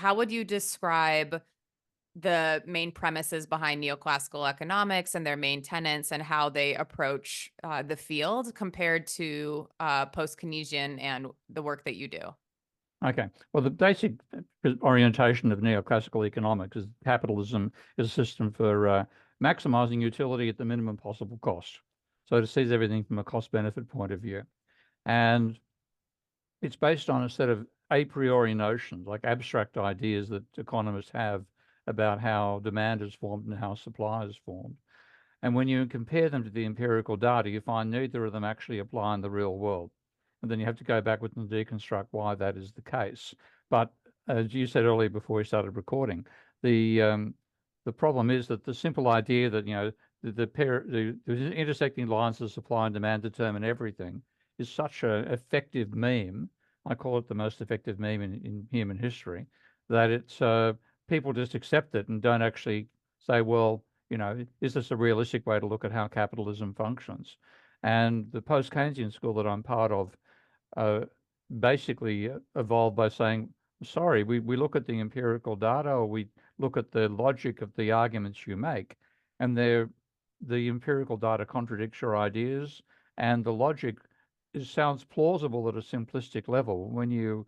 how would you describe the main premises behind neoclassical economics and their main tenets and how they approach the field compared to post-Keynesian and the work that you do? Okay. Well, the basic orientation of neoclassical economics is capitalism is a system for maximizing utility at the minimum possible cost. So it sees everything from a cost benefit point of view. And it's based on a set of a priori notions, like abstract ideas that economists have about how demand is formed and how supply is formed. And when you compare them to the empirical data, you find neither of them actually apply in the real world. And then you have to go backwards and deconstruct why that is the case. But as you said earlier before we started recording, the problem is that the simple idea that the intersecting lines of supply and demand determine everything is such an effective meme. I call it the most effective meme in human history, that it's people just accept it and don't actually say, well, is this a realistic way to look at how capitalism functions? And the post-Keynesian school that I'm part of uh, basically evolved by saying, sorry, we look at the empirical data, or we look at the logic of the arguments you make, and the empirical data contradicts your ideas, and the logic sounds plausible at a simplistic level. When you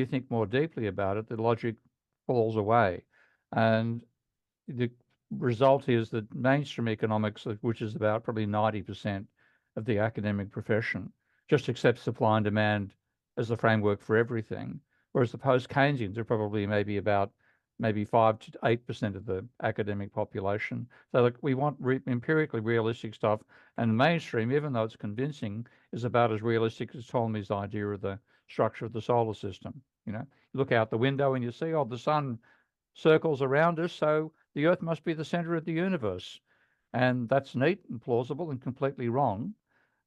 think more deeply about it, the logic falls away. And the result is that mainstream economics, which is about probably 90% of the academic profession, just accepts supply and demand as the framework for everything, whereas the post-Keynesians are probably maybe 5 to 8% of the academic population. So like we want empirically realistic stuff, and mainstream, even though it's convincing, is about as realistic as Ptolemy's idea of the structure of the solar system. You look out the window and you see, oh, the sun circles around us, so the Earth must be the center of the universe. And that's neat and plausible and completely wrong.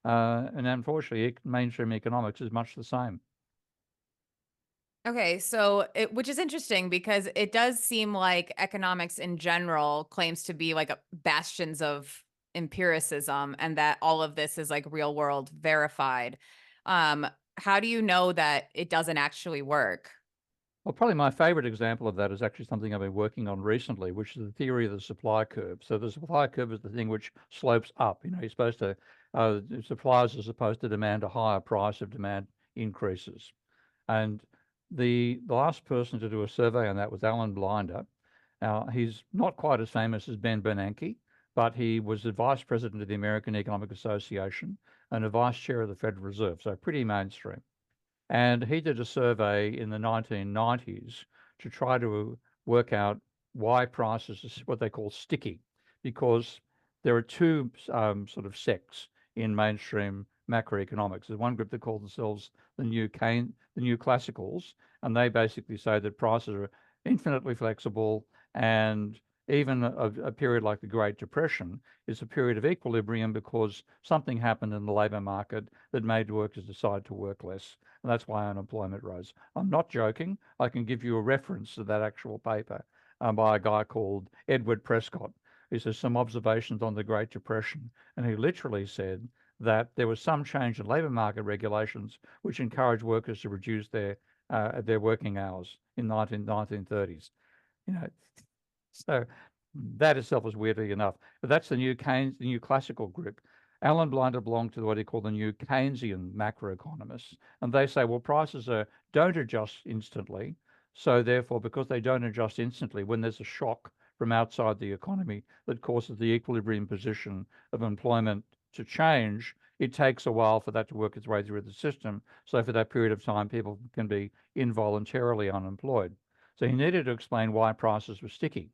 And unfortunately, mainstream economics is much the same. Okay, so which is interesting because it does seem like economics in general claims to be like bastions of empiricism and that all of this is like real world verified. Um, how do you know that it doesn't actually work? Well, probably my favorite example of that is actually something I've been working on recently, which is the theory of the supply curve. So the supply curve is the thing which slopes up. You're supposed to, suppliers are supposed to demand a higher price if demand increases. And the last person to do a survey on that was Alan Blinder. Now, he's not quite as famous as Ben Bernanke, but he was the vice president of the American Economic Association and a vice chair of the Federal Reserve, so pretty mainstream. And he did a survey in the 1990s to try to work out why prices are what they call sticky, because there are two sort of sects in mainstream macroeconomics. There's one group that call themselves the new classicals, and they basically say that prices are infinitely flexible, and even a period like the Great Depression is a period of equilibrium because something happened in the labour market that made workers decide to work less, and that's why unemployment rose. I'm not joking. I can give you a reference to that actual paper by a guy called Edward Prescott. He says some observations on the Great Depression, and he literally said that there was some change in labour market regulations which encouraged workers to reduce their working hours in 1930s. You know, so that itself is weirdly enough. But that's the new classical group. Alan Blinder belonged to what he called the new Keynesian macroeconomists. And they say, well, don't adjust instantly. So therefore, because they don't adjust instantly, when there's a shock from outside the economy that causes the equilibrium position of employment to change, it takes a while for that to work its way through the system. So for that period of time, people can be involuntarily unemployed. So he needed to explain why prices were sticky.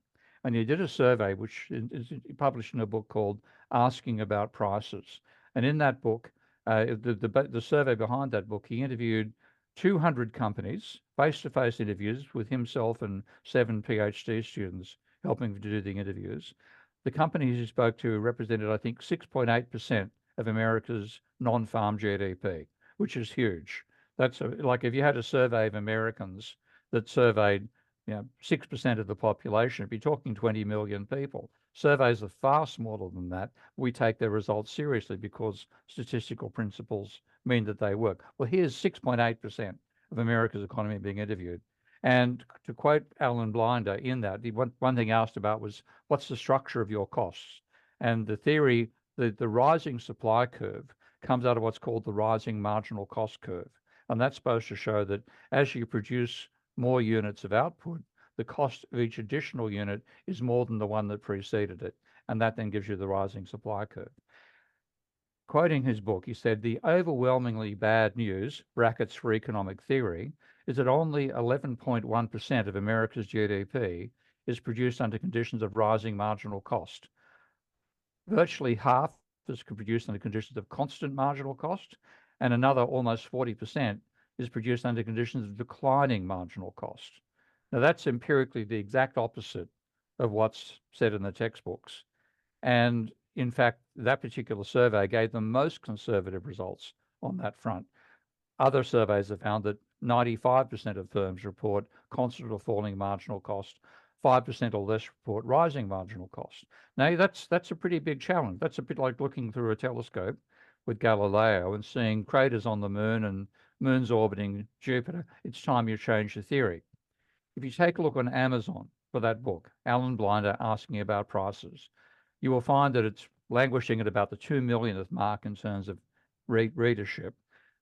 And he did a survey, which is published in a book called Asking About Prices. And in that book, the survey behind that book, he interviewed 200 companies, face-to-face interviews with himself and 7 PhD students helping to do the interviews. The companies he spoke to represented, I think, 6.8% of America's non-farm GDP, which is huge. That's like if you had a survey of Americans that surveyed 6% of the population, it'd be talking 20 million people. Surveys are far smaller than that. We take their results seriously because statistical principles mean that they work. Well, here's 6.8% of America's economy being interviewed. And to quote Alan Blinder in that, the one thing asked about was, what's the structure of your costs? And the theory, the rising supply curve comes out of what's called the rising marginal cost curve. And that's supposed to show that as you produce more units of output, the cost of each additional unit is more than the one that preceded it. And that then gives you the rising supply curve. Quoting his book, he said, the overwhelmingly bad news, brackets for economic theory, is that only 11.1% of America's GDP is produced under conditions of rising marginal cost. Virtually half is produced under conditions of constant marginal cost, and another almost 40% is produced under conditions of declining marginal cost. Now, that's empirically the exact opposite of what's said in the textbooks. And in fact, that particular survey gave the most conservative results on that front. Other surveys have found that 95% of firms report constant or falling marginal cost, 5% or less report rising marginal cost. Now, that's a pretty big challenge. That's a bit like looking through a telescope with Galileo and seeing craters on the moon and moons orbiting Jupiter. It's time you change the theory. If you take a look on Amazon for that book, Alan Blinder asking about prices, you will find that it's languishing at about the 2 millionth mark in terms of readership.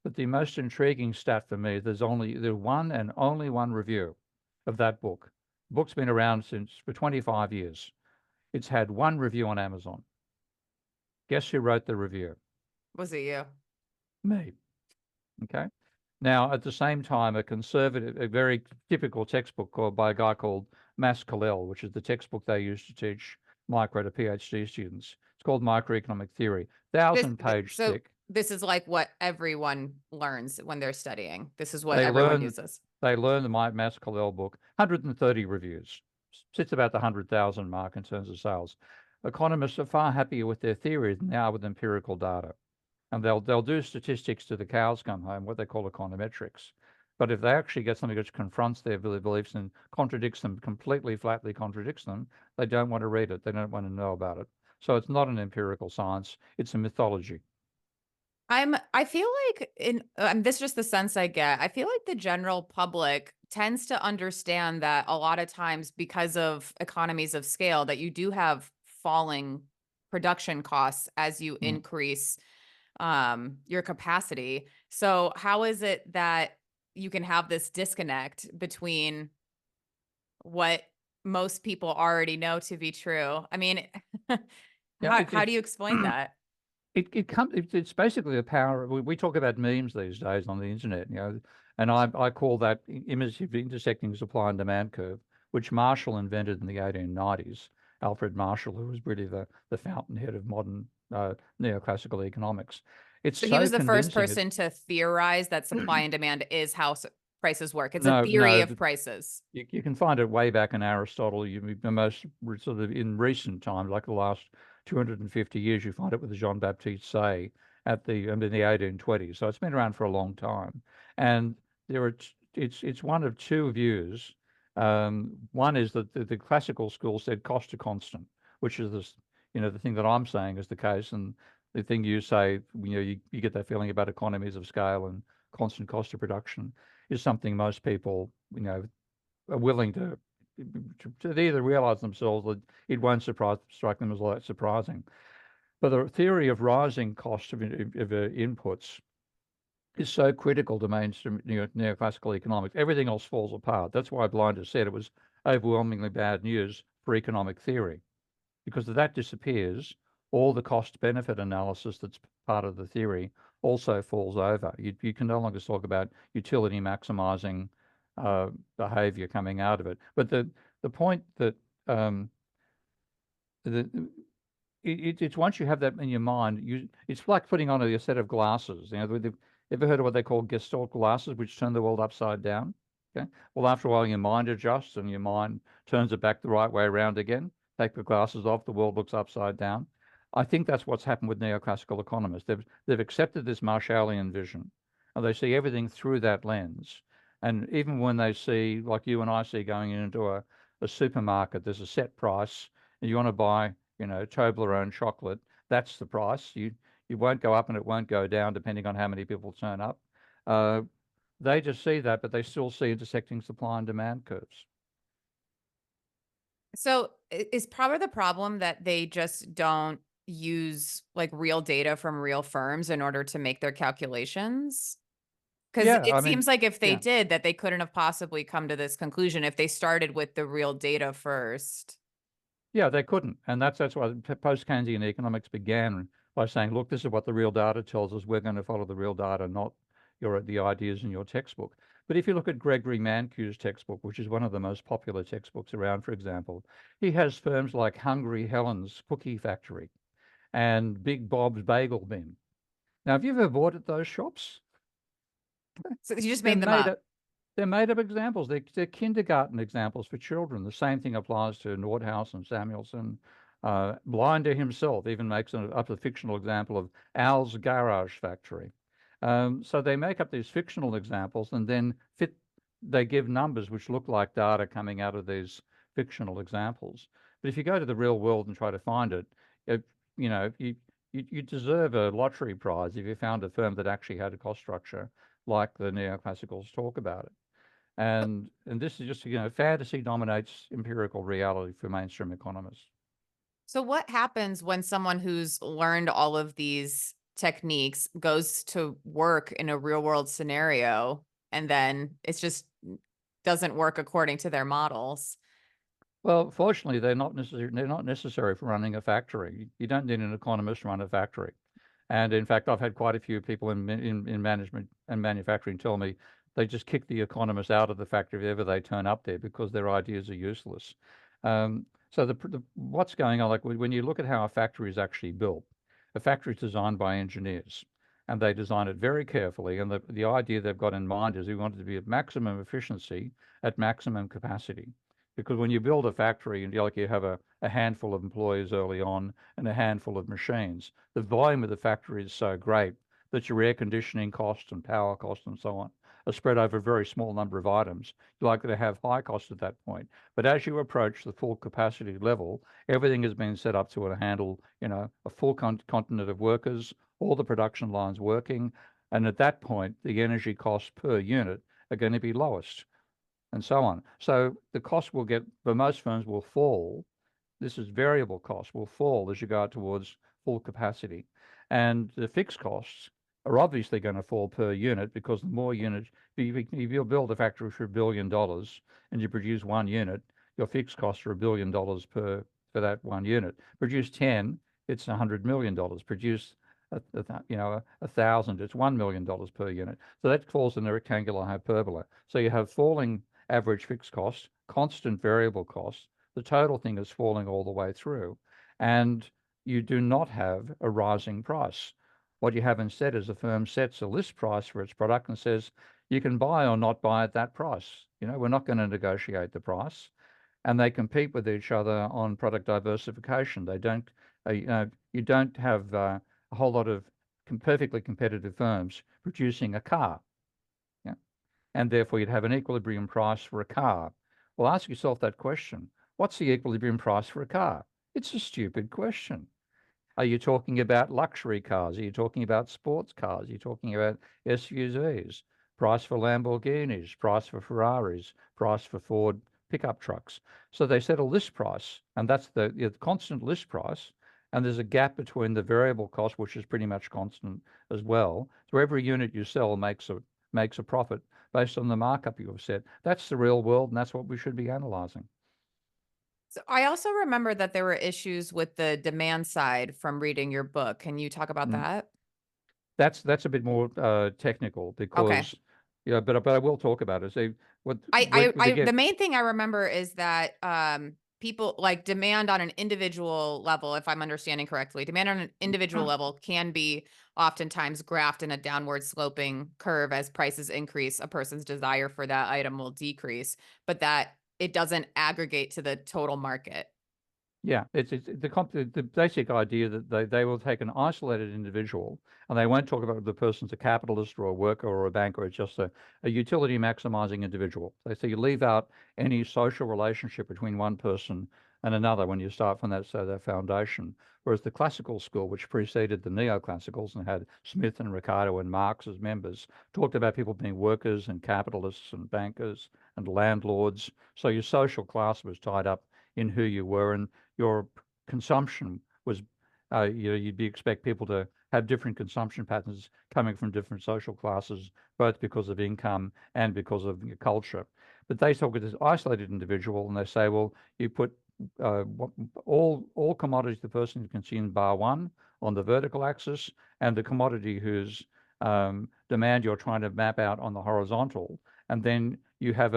But the most intriguing stat for me is there's one and only one review of that book. The book's been around for 25 years. It's had one review on Amazon. Guess who wrote the review? Was it you? Me. Okay. Now, at the same time, a very typical textbook by a guy called Mas Kalel, which is the textbook they use to teach micro to PhD students. It's called Microeconomic Theory, This, 1,000-page so thick. this is like what everyone learns when they're studying. This is what They everyone learn uses. they learn the Mas Kalel book, 130 reviews, sits about the 100,000 mark in terms of sales. Economists are far happier with their theory than they are with empirical data. And they'll do statistics to the cows come home, what they call econometrics. But if they actually get something which confronts their beliefs and contradicts them, completely flatly contradicts them, they don't want to read it. They don't want to know about it. So it's not an empirical science, it's a mythology. I feel like this is just the sense I get. I feel like the general public tends to understand that a lot of times because of economies of scale that you do have falling production costs as you Mm. increase your capacity. So how is it that you can have this disconnect between what most people already know to be true? I mean, Yeah, how do you explain that? it's basically the power. We talk about memes these days on the internet, and I call that immersive intersecting supply and demand curve, which Marshall invented in the 1890s. Alfred Marshall, who was really the fountainhead of modern neoclassical economics. It's So he so was the first convincing. person to theorize that supply and demand is how prices work. It's a No, theory no, of prices. you can find it way back in Aristotle. The most sort of in recent times, like the last 250 years, you find it with Jean-Baptiste Say in the 1820s. So it's been around for a long time, and it's one of two views. One is that the classical school said cost to constant, which is the thing that I'm saying is the case, and the thing you say, you get that feeling about economies of scale and constant cost of production is something most people, are willing to either realize themselves that it won't strike them as all that surprising. But the theory of rising cost of inputs is so critical to mainstream neoclassical economics. Everything else falls apart. That's why Blinder said it was overwhelmingly bad news for economic theory, because if that disappears, all the cost benefit analysis that's part of the theory also falls over. You can no longer talk about utility maximizing behavior coming out of it. But the point that the it's once you have that in your mind, it's like putting on a set of glasses. They've ever heard of what they call Gestalt glasses, which turn the world upside down? Okay. Well, after a while, your mind adjusts and your mind turns it back the right way around again. Take the glasses off, the world looks upside down. I think that's what's happened with neoclassical economists. They've accepted this Marshallian vision, and they see everything through that lens. And even when they see, like you and I see, going into a supermarket, there's a set price, and you want to buy Toblerone chocolate, that's the price. You won't go up and it won't go down depending on how many people turn up. Uh, They just see that, but they still see intersecting supply and demand curves. So is part of the problem that they just don't use like real data from real firms in order to make their calculations? Because Yeah, it I mean, seems like if they yeah. did, that they couldn't have possibly come to this conclusion if they started with the real data first. Yeah, they couldn't, and that's why post-Keynesian economics began by saying, "Look, this is what the real data tells us. We're going to follow the real data, not the ideas in your textbook." But if you look at Gregory Mankew's textbook, which is one of the most popular textbooks around, for example, he has firms like Hungry Helen's Cookie Factory and Big Bob's Bagel Bin. Now, have you ever bought at those shops? So you just They're made them made up. up. They're made up examples. They're kindergarten examples for children. The same thing applies to Nordhaus and Samuelson. Blinder himself even makes up a fictional example of Al's Garage Factory. So they make up these fictional examples and then they give numbers which look like data coming out of these fictional examples. But if you go to the real world and try to find it, it you know, you deserve a lottery prize if you found a firm that actually had a cost structure like the neoclassicals talk about it. And this is just, fantasy dominates empirical reality for mainstream economists. So what happens when someone who's learned all of these techniques goes to work in a real world scenario and then it's just doesn't work according to their models? Well, fortunately, they're not necessary for running a factory. You don't need an economist to run a factory. And in fact, I've had quite a few people in management and manufacturing tell me they just kick the economists out of the factory if ever they turn up there because their ideas are useless. So what's going on, like when you look at how a factory is actually built, a factory is designed by engineers and they design it very carefully. And the idea they've got in mind is we want it to be at maximum efficiency at maximum capacity. Because when you build a factory and you have a handful of employees early on and a handful of machines, the volume of the factory is so great that your air conditioning costs and power costs and so on are spread over a very small number of items. You're likely to have high costs at that point. But as you approach the full capacity level, everything has been set up to handle, a full contingent of workers, all the production lines working. And at that point, the energy costs per unit are going to be lowest and so on. So the cost for most firms will fall. This is variable costs will fall as you go towards full capacity. And the fixed costs are obviously going to fall per unit because the more units, if you build a factory for $1 billion and you produce one unit, your fixed costs are $1 billion for that one unit. Produce 10, it's $100 million. Produce a thousand, it's $1 million per unit. So that falls in the rectangular hyperbola. So you have falling average fixed costs, constant variable costs. The total thing is falling all the way through. And you do not have a rising price. What you have instead is a firm sets a list price for its product and says, you can buy or not buy at that price. We're not going to negotiate the price. And they compete with each other on product diversification. They don't, you don't have a whole lot of perfectly competitive firms producing a car. Yeah. And therefore you'd have an equilibrium price for a car. Well, ask yourself that question. What's the equilibrium price for a car? It's a stupid question. Are you talking about luxury cars? Are you talking about sports cars? Are you talking about SUVs? Price for Lamborghinis, price for Ferraris, price for Ford pickup trucks. So they set a list price, and that's the constant list price. And there's a gap between the variable cost, which is pretty much constant as well. So every unit you sell makes a profit based on the markup you've set. That's the real world, and that's what we should be analyzing. So I also remember that there were issues with the demand side from reading your book. Can you talk about Mm. that? That's a bit more technical Okay. because, yeah, but I will talk about it. So what The again? main thing I remember is that people like demand on an individual level, if I'm understanding correctly, demand on an individual level can be oftentimes graphed in a downward sloping curve as prices increase, a person's desire for that item will decrease, but that it doesn't aggregate to the total market. Yeah, it's the basic idea that they will take an isolated individual, and they won't talk about the person's a capitalist or a worker or a banker. It's just a utility maximizing individual. They say you leave out any social relationship between one person and another when you start from that foundation. Whereas the classical school, which preceded the neoclassicals and had Smith and Ricardo and Marx as members, talked about people being workers and capitalists and bankers and landlords. So your social class was tied up in who you were, and your consumption was, you'd expect people to have different consumption patterns coming from different social classes, both because of income and because of your culture. But they talk of this isolated individual, and they say, well, you put all commodities the person consumes bar one on the vertical axis, and the commodity whose demand you're trying to map out on the horizontal, and then you have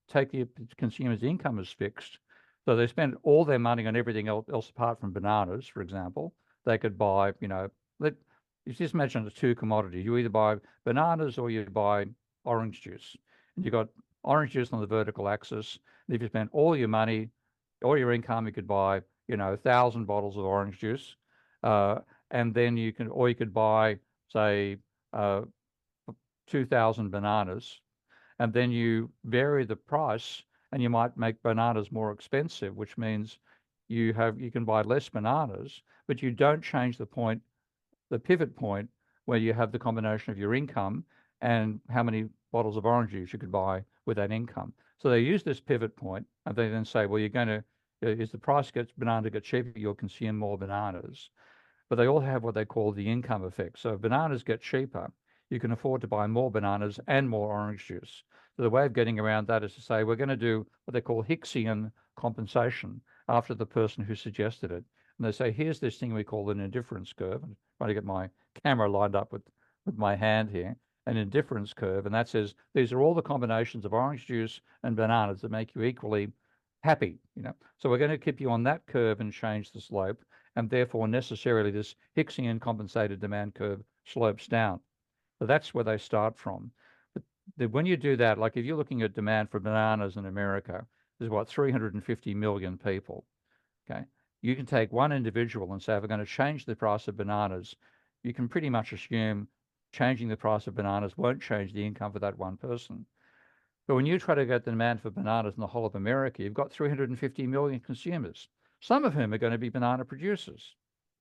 take the consumer's income as fixed, so they spend all their money on everything else apart from bananas, for example. They could buy, you just imagine the two commodities. You either buy bananas or you buy orange juice. And you've got orange juice on the vertical axis. And if you spend all your money, all your income, you could buy, 1,000 bottles of orange juice. And then you could buy, say, 2,000 bananas, and then you vary the price, and you might make bananas more expensive, which means you can buy less bananas, but you don't change the pivot point where you have the combination of your income and how many bottles of orange juice you could buy with that income. So they use this pivot point, and they then say, well, as the price banana gets cheaper, you'll consume more bananas. But they all have what they call the income effect. So if bananas get cheaper, you can afford to buy more bananas and more orange juice. So the way of getting around that is to say we're going to do what they call Hicksian compensation after the person who suggested it. And they say, here's this thing we call an indifference curve. I'm trying to get my camera lined up with my hand here. An indifference curve. And that says these are all the combinations of orange juice and bananas that make you equally happy. So we're going to keep you on that curve and change the slope, and therefore necessarily this Hicksian compensated demand curve slopes down. So that's where they start from. But when you do that, like if you're looking at demand for bananas in America, there's what, 350 million people. Okay. You can take one individual and say, if we're going to change the price of bananas, you can pretty much assume changing the price of bananas won't change the income for that one person. But when you try to get the demand for bananas in the whole of America, you've got 350 million consumers, some of whom are going to be banana producers,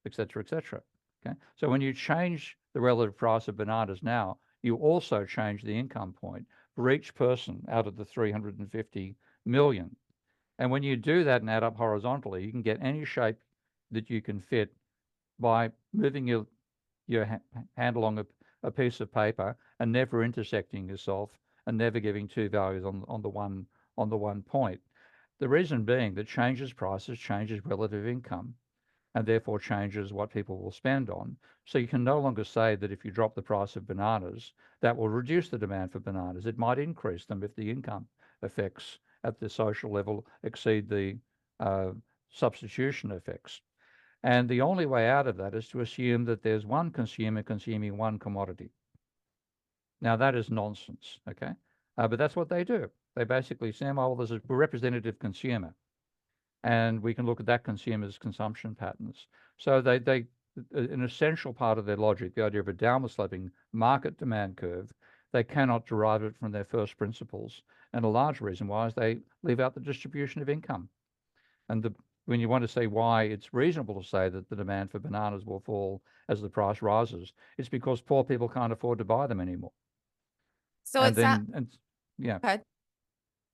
et cetera, et cetera. Okay. So when you change the relative price of bananas now, you also change the income point for each person out of the 350 million. And when you do that and add up horizontally, you can get any shape that you can fit by moving your hand along a piece of paper and never intersecting yourself and never giving two values on the one point. The reason being that changes prices changes relative income, and therefore changes what people will spend on. So you can no longer say that if you drop the price of bananas, that will reduce the demand for bananas. It might increase them if the income effects at the social level exceed the substitution effects. And the only way out of that is to assume that there's one consumer consuming one commodity. Now, that is nonsense, okay? But that's what they do. They basically say, well, there's a representative consumer, and we can look at that consumer's consumption patterns. So an essential part of their logic, the idea of a downward sloping market demand curve, they cannot derive it from their first principles. And a large reason why is they leave out the distribution of income. And when you want to say why it's reasonable to say that the demand for bananas will fall as the price rises, it's because poor people can't afford to buy them anymore. So And it's not then, and yeah, okay.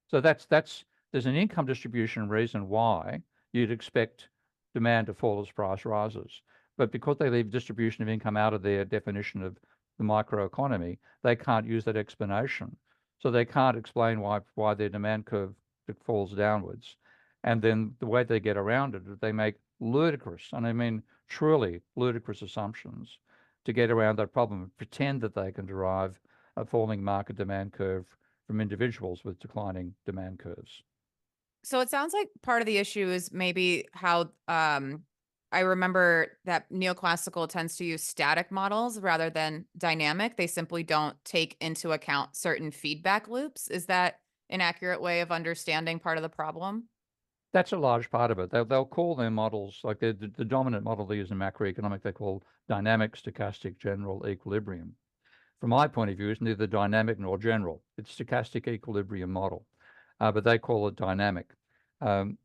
so there's an income distribution reason why you'd expect demand to fall as price rises. But because they leave distribution of income out of their definition of the microeconomy, they can't use that explanation. So they can't explain why their demand curve falls downwards. And then the way they get around it is they make ludicrous, and I mean truly ludicrous assumptions to get around that problem and pretend that they can derive a falling market demand curve from individuals with declining demand curves. So it sounds like part of the issue is maybe how I remember that neoclassical tends to use static models rather than dynamic. They simply don't take into account certain feedback loops. Is that an accurate way of understanding part of the problem? That's a large part of it. They'll call their models, like the dominant model they use in macroeconomic, they call dynamic, stochastic, general equilibrium. From my point of view, it's neither dynamic nor general. It's stochastic equilibrium model, but they call it dynamic. Um,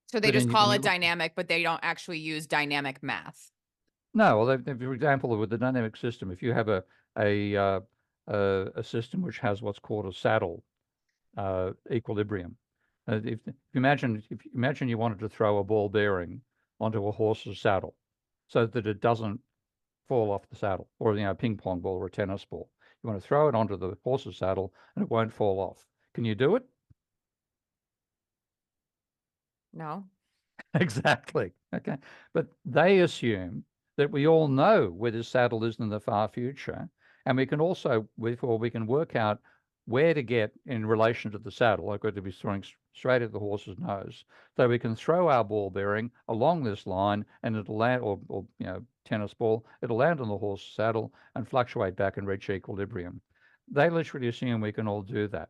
So they but just when call you it look, dynamic, but they don't actually use dynamic math. no, well, for example, with the dynamic system, if you have a uh, a system which has what's called a saddle equilibrium. If you imagine you wanted to throw a ball bearing onto a horse's saddle so that it doesn't fall off the saddle, or a ping pong ball or a tennis ball. You want to throw it onto the horse's saddle and it won't fall off. Can you do it? No. Exactly. Okay. But they assume that we all know where this saddle is in the far future. And we can also, therefore, we can work out where to get in relation to the saddle. Like we're to be throwing straight at the horse's nose. So we can throw our ball bearing along this line and it'll land, or tennis ball, it'll land on the horse's saddle and fluctuate back and reach equilibrium. They literally assume we can all do that,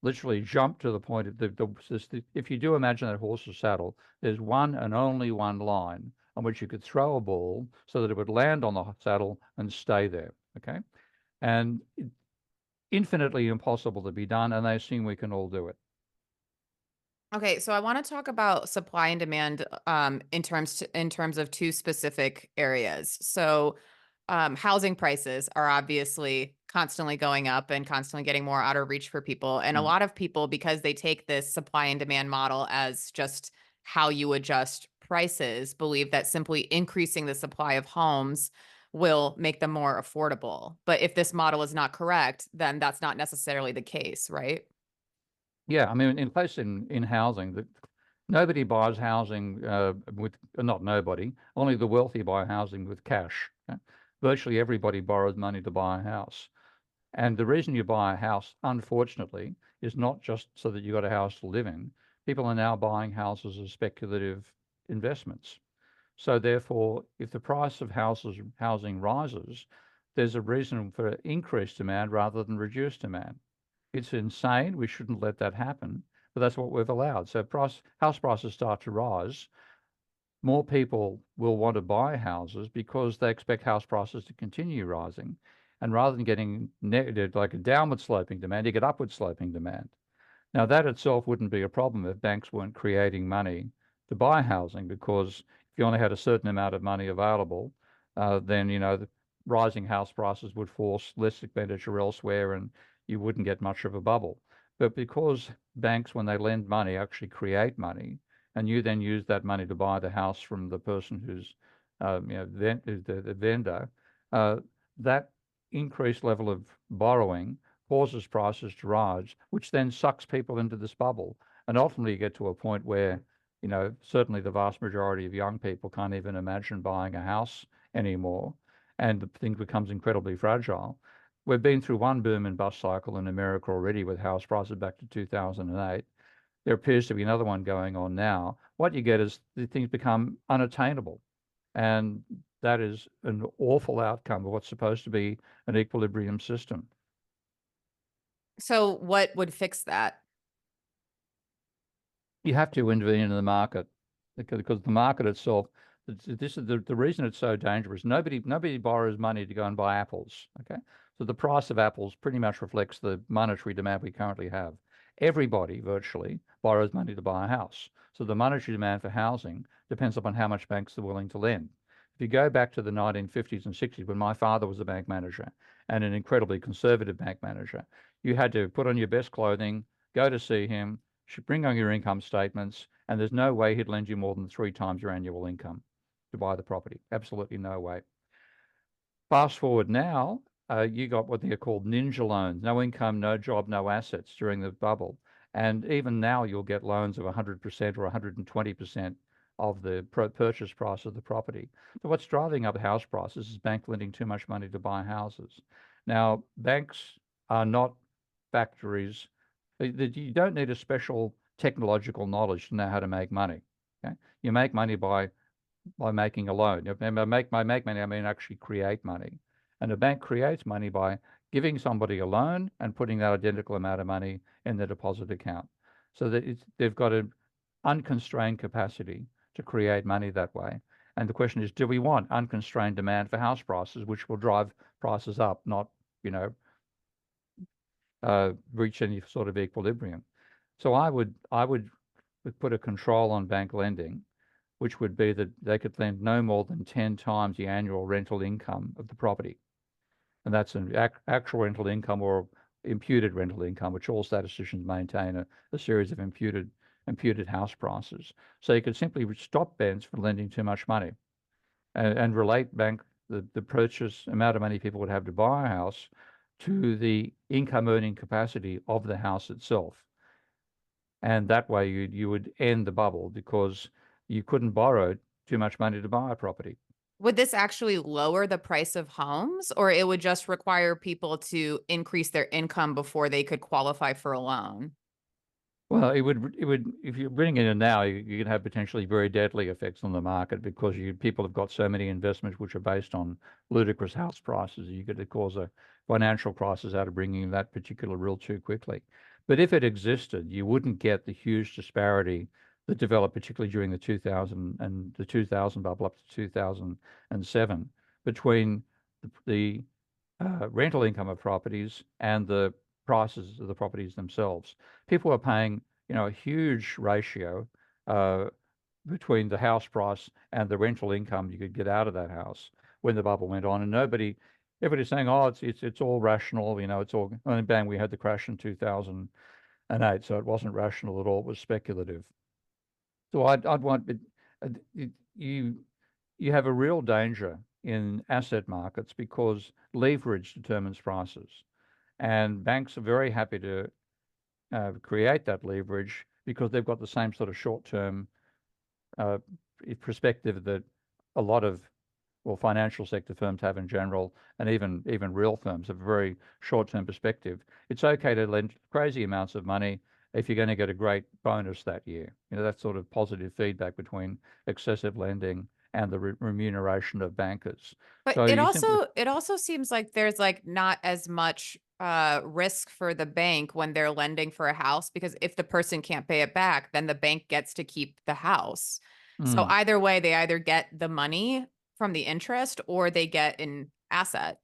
literally jump to the point of if you do imagine that horse's saddle, there's one and only one line on which you could throw a ball so that it would land on the saddle and stay there. Okay. And infinitely impossible to be done. And they assume we can all do it. Okay, so I want to talk about supply and demand in terms of two specific areas. So housing prices are obviously constantly going up and constantly getting more out of reach for people. And a Mm. lot of people, because they take this supply and demand model as just how you adjust prices, believe that simply increasing the supply of homes will make them more affordable. But if this model is not correct, then that's not necessarily the case, right? Yeah. I mean, in place in housing, that nobody buys housing with, not nobody, only the wealthy buy housing with cash. Okay? Virtually everybody borrows money to buy a house. And the reason you buy a house, unfortunately, is not just so that you got a house to live in. People are now buying houses as speculative investments. So therefore, if the price of housing rises, there's a reason for increased demand rather than reduced demand. It's insane. We shouldn't let that happen, but that's what we've allowed. So house prices start to rise. More people will want to buy houses because they expect house prices to continue rising. And rather than getting negative, like a downward sloping demand, you get upward sloping demand. Now, that itself wouldn't be a problem if banks weren't creating money to buy housing, because if you only had a certain amount of money available, then, the rising house prices would force less expenditure elsewhere and you wouldn't get much of a bubble. But because banks, when they lend money, actually create money, and you then use that money to buy the house from the person who's, the vendor, uh, that increased level of borrowing causes prices to rise, which then sucks people into this bubble. And ultimately, you get to a point where, certainly the vast majority of young people can't even imagine buying a house anymore. And the thing becomes incredibly fragile. We've been through one boom and bust cycle in America already with house prices back to 2008. There appears to be another one going on now. What you get is the things become unattainable. And that is an awful outcome of what's supposed to be an equilibrium system. So what would fix that? You have to intervene in the market, because the market itself, this is the reason it's so dangerous. Nobody borrows money to go and buy apples. Okay. So the price of apples pretty much reflects the monetary demand we currently have. Everybody virtually borrows money to buy a house. So the monetary demand for housing depends upon how much banks are willing to lend. If you go back to the 1950s and 60s, when my father was a bank manager, and an incredibly conservative bank manager, you had to put on your best clothing, go to see him, should bring on your income statements, and there's no way he'd lend you more than 3 times your annual income to buy the property. Absolutely no way. Fast forward now, you got what they're called ninja loans: no income, no job, no assets during the bubble. And even now, you'll get loans of 100% or 120% of the purchase price of the property. So what's driving up house prices is bank lending too much money to buy houses. Now, banks are not factories. You don't need a special technological knowledge to know how to make money. Okay? You make money by making a loan. By make money, I mean actually create money. And a bank creates money by giving somebody a loan and putting that identical amount of money in their deposit account. So that they've got unconstrained capacity to create money that way. And the question is, do we want unconstrained demand for house prices, which will drive prices up, not, you know, reach any sort of equilibrium? So I would put a control on bank lending, which would be that they could lend no more than 10 times the annual rental income of the property. And that's an actual rental income or imputed rental income, which all statisticians maintain a series of imputed house prices. So you could simply stop banks from lending too much money and relate the purchase amount of money people would have to buy a house to the income earning capacity of the house itself. And that way you would end the bubble because you couldn't borrow too much money to buy a property. Would this actually lower the price of homes, or it would just require people to increase their income before they could qualify for a loan? Well, it would, if you're bringing it in now, you can have potentially very deadly effects on the market because people have got so many investments which are based on ludicrous house prices. You could cause a financial crisis out of bringing that particular rule too quickly. But if it existed, you wouldn't get the huge disparity that developed, particularly during the 2000 bubble up to 2007, between the rental income of properties and the prices of the properties themselves. People are paying, a huge ratio uh, between the house price and the rental income you could get out of that house when the bubble went on, and everybody's saying, oh, it's all rational, it's all, and then bang, we had the crash in 2008, so it wasn't rational at all; it was speculative. So I'd want you you have a real danger in asset markets because leverage determines prices. And banks are very happy to create that leverage because they've got the same sort of short-term uh, perspective that a lot of, well, financial sector firms have in general, and even real firms have a very short-term perspective. It's okay to lend crazy amounts of money if you're going to get a great bonus that year. That sort of positive feedback between excessive lending and the remuneration of bankers. But So it you simply, also it also seems like there's like not as much risk for the bank when they're lending for a house, because if the person can't pay it back, then the bank gets to keep the house. So mm, either way, they either get the money from the interest or they get an asset,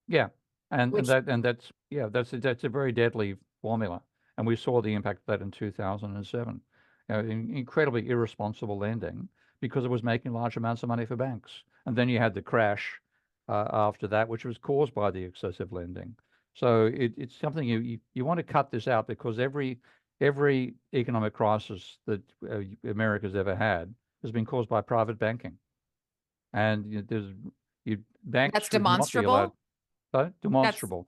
yeah, and which that's, yeah, that's a very deadly formula, and we saw the impact of that in 2007. Incredibly irresponsible lending because it was making large amounts of money for banks, and then you had the crash after that, which was caused by the excessive lending. So it's something you want to cut this out because every economic crisis that America's ever had has been caused by private banking, and banks that's should not be allowed. demonstrable. So That's demonstrable.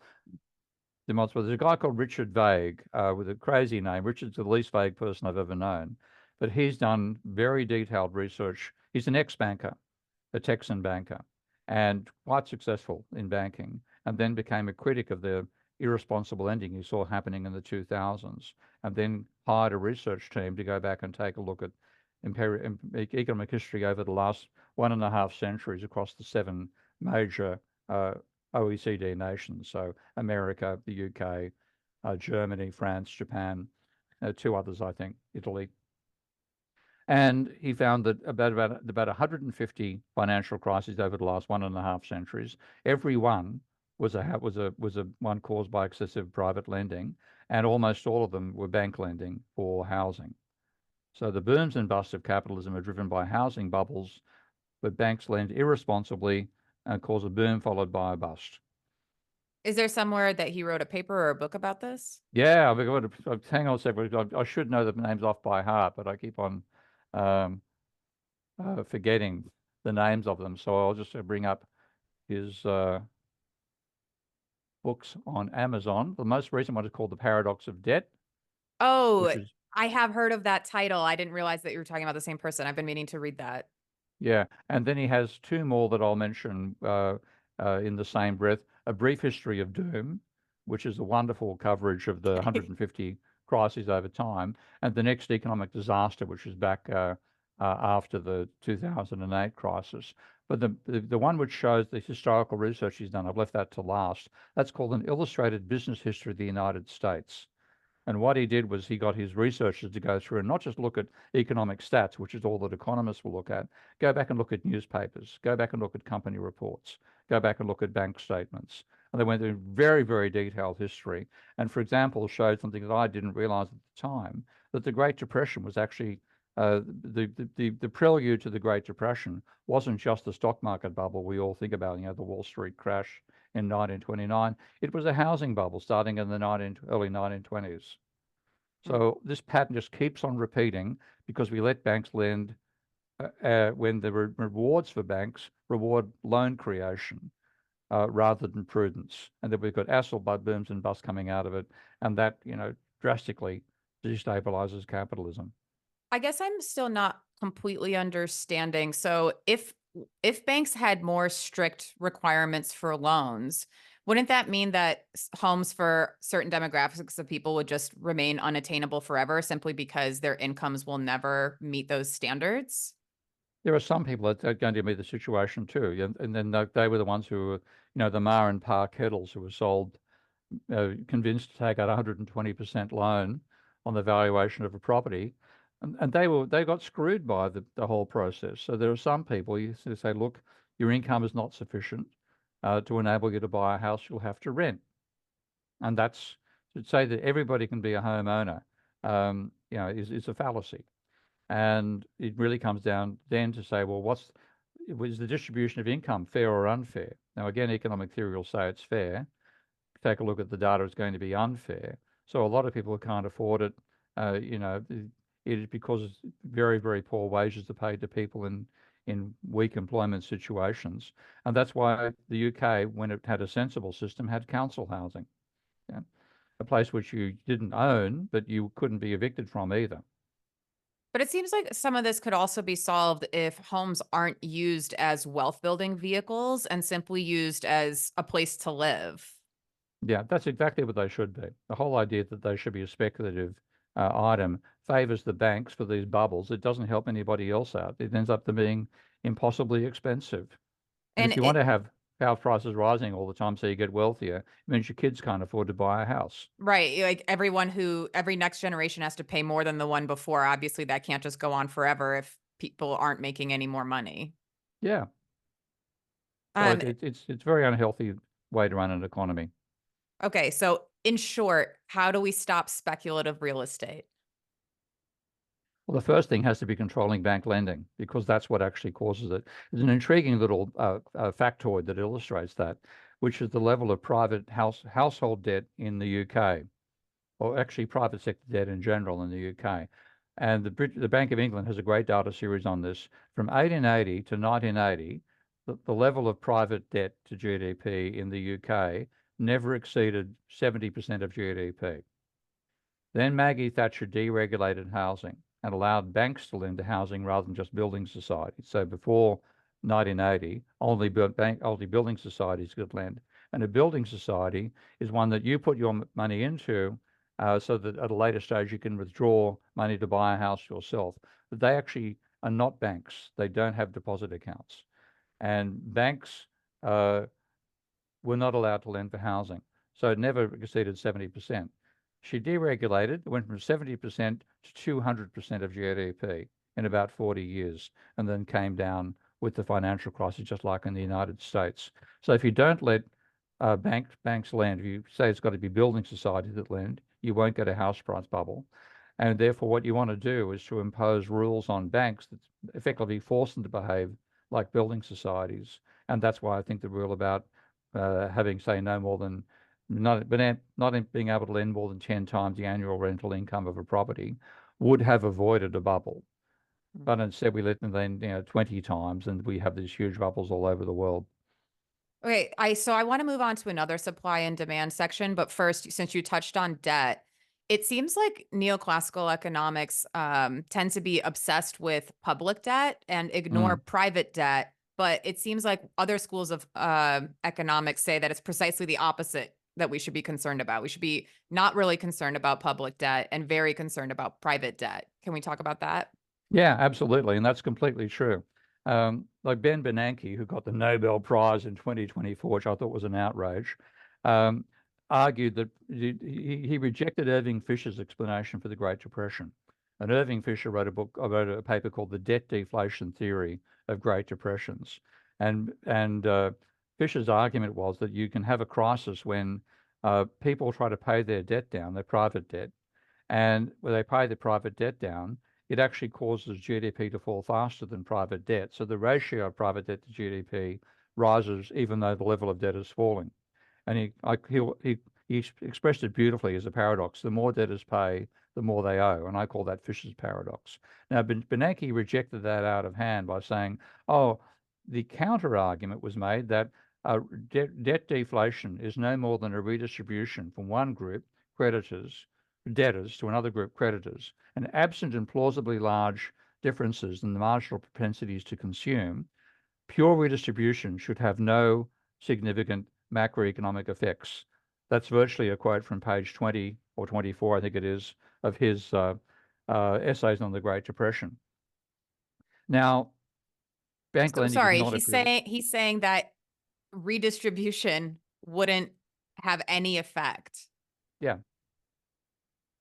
Demonstrable. There's a guy called Richard Vague with a crazy name. Richard's the least vague person I've ever known, but he's done very detailed research. He's an ex-banker, a Texan banker, and quite successful in banking, and then became a critic of the irresponsible lending he saw happening in the 2000s, and then hired a research team to go back and take a look at economic history over the last 1.5 centuries across the 7 major OECD nations, so America, the UK, Germany, France, Japan, 2 others, I think, Italy. And he found that about 150 financial crises over the last 1.5 centuries, every one was a one caused by excessive private lending, and almost all of them were bank lending for housing. So the booms and busts of capitalism are driven by housing bubbles, but banks lend irresponsibly and cause a boom followed by a bust. Is there somewhere that he wrote a paper or a book about this? Yeah, I've got to hang on a second. I should know the names off by heart, but I keep on um, forgetting the names of them. So I'll just bring up his books on Amazon. The most recent one is called The Paradox of Debt, Oh, which is, I have heard of that title. I didn't realize that you were talking about the same person. I've been meaning to read that. yeah. And then he has 2 more that I'll mention in the same breath. A Brief History of Doom, which is a wonderful coverage of the 150 crises over time, and The Next Economic Disaster, which is back after the 2008 crisis. But the one which shows the historical research he's done, I've left that to last. That's called An Illustrated Business History of the United States. And what he did was he got his researchers to go through and not just look at economic stats, which is all that economists will look at, go back and look at newspapers, go back and look at company reports, go back and look at bank statements. And they went through very, very detailed history. And for example, showed something that I didn't realize at the time, that the Great Depression was actually the prelude to the Great Depression wasn't just the stock market bubble we all think about, the Wall Street crash in 1929. It was a housing bubble starting in the early 1920s. So this pattern just keeps on repeating because we let banks lend when the rewards for banks reward loan creation rather than prudence. And then we've got asset booms and busts coming out of it. And that, drastically destabilizes capitalism. I guess I'm still not completely understanding. So if banks had more strict requirements for loans, wouldn't that mean that homes for certain demographics of people would just remain unattainable forever simply because their incomes will never meet those standards? There are some people that are going to be the situation too. And then they were the ones who were, the Ma and Pa kettles who were sold, convinced to take out 120% loan on the valuation of a property. And they got screwed by the whole process. So there are some people who say, look, your income is not sufficient to enable you to buy a house, you'll have to rent. And that's to say that everybody can be a homeowner, is a fallacy. And it really comes down then to say, well, was the distribution of income fair or unfair? Now, again, economic theory will say it's fair. Take a look at the data, it's going to be unfair. So a lot of people who can't afford it, it is because very, very poor wages are paid to people in weak employment situations. And that's why the UK, when it had a sensible system, had council housing. Yeah? A place which you didn't own, but you couldn't be evicted from either. But it seems like some of this could also be solved if homes aren't used as wealth building vehicles and simply used as a place to live. Yeah, that's exactly what they should be. The whole idea that they should be a speculative item favors the banks for these bubbles. It doesn't help anybody else out. It ends up being impossibly expensive. And And if you want it to have house prices rising all the time so you get wealthier, it means your kids can't afford to buy a house. right, like every next generation has to pay more than the one before. Obviously, that can't just go on forever if people aren't making any more money. Yeah. So Um, it's very unhealthy way to run an economy. okay, so in short, how do we stop speculative real estate? Well, the first thing has to be controlling bank lending because that's what actually causes it. There's an intriguing little factoid that illustrates that, which is the level of private household debt in the UK, or actually private sector debt in general in the UK. And the Bank of England has a great data series on this. From 1880 to 1980, the level of private debt to GDP in the UK never exceeded 70% of GDP. Then Maggie Thatcher deregulated housing and allowed banks to lend to housing rather than just building societies. So before 1980, only building societies could lend. And a building society is one that you put your money into so that at a later stage you can withdraw money to buy a house yourself. But they actually are not banks. They don't have deposit accounts. And banks were not allowed to lend for housing. So it never exceeded 70%. She deregulated, it went from 70% to 200% of GDP in about 40 years, and then came down with the financial crisis, just like in the United States. So if you don't let banks lend, if you say it's got to be building societies that lend, you won't get a house price bubble. And therefore, what you want to do is to impose rules on banks that effectively force them to behave like building societies. And that's why I think the rule about having, say, no more than not being able to lend more than 10 times the annual rental income of a property would have avoided a bubble. But instead, we let them lend 20 times, and we have these huge bubbles all over the world. Okay, I want to move on to another supply and demand section, but first, since you touched on debt, it seems like neoclassical economics tend to be obsessed with public debt and ignore Mm. private debt. But it seems like other schools of economics say that it's precisely the opposite that we should be concerned about. We should be not really concerned about public debt and very concerned about private debt. Can we talk about that? Yeah, absolutely. And that's completely true. Like Ben Bernanke, who got the Nobel Prize in 2024, which I thought was an outrage, um, argued that he rejected Irving Fisher's explanation for the Great Depression. And Irving Fisher wrote a paper called The Debt Deflation Theory of Great Depressions. And Fisher's argument was that you can have a crisis when people try to pay their debt down, their private debt, and when they pay the private debt down, it actually causes GDP to fall faster than private debt. So the ratio of private debt to GDP rises even though the level of debt is falling. And he expressed it beautifully as a paradox. The more debtors pay, the more they owe. And I call that Fisher's paradox. Now, Bernanke rejected that out of hand by saying, oh, the counter argument was made that debt deflation is no more than a redistribution from one group, debtors, to another group, creditors. And absent implausibly large differences in the marginal propensities to consume, pure redistribution should have no significant macroeconomic effects. That's virtually a quote from page 20 or 24, I think it is, of his essays on the Great Depression. Now, bank So lending is sorry, not a he's saying that redistribution wouldn't have any effect. Yeah.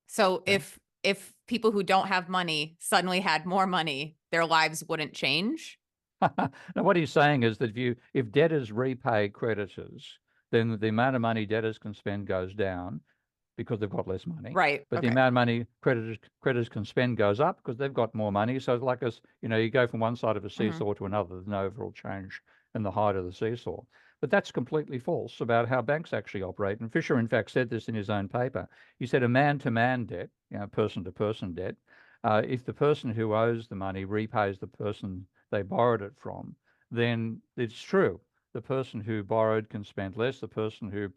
So Yeah. if people who don't have money suddenly had more money, their lives wouldn't change? Now, what he's saying is that if debtors repay creditors, then the amount of money debtors can spend goes down because they've got less money. Right. But the Okay. amount of money creditors can spend goes up because they've got more money. So it's like you go from one side of a seesaw to another. There's no overall change in the height of the seesaw. But that's completely false about how banks actually operate. And Fisher, in fact, said this in his own paper. He said a man-to-man debt, person-to-person debt, if the person who owes the money repays the person they borrowed it from, then it's true. The person who borrowed can spend less. The person who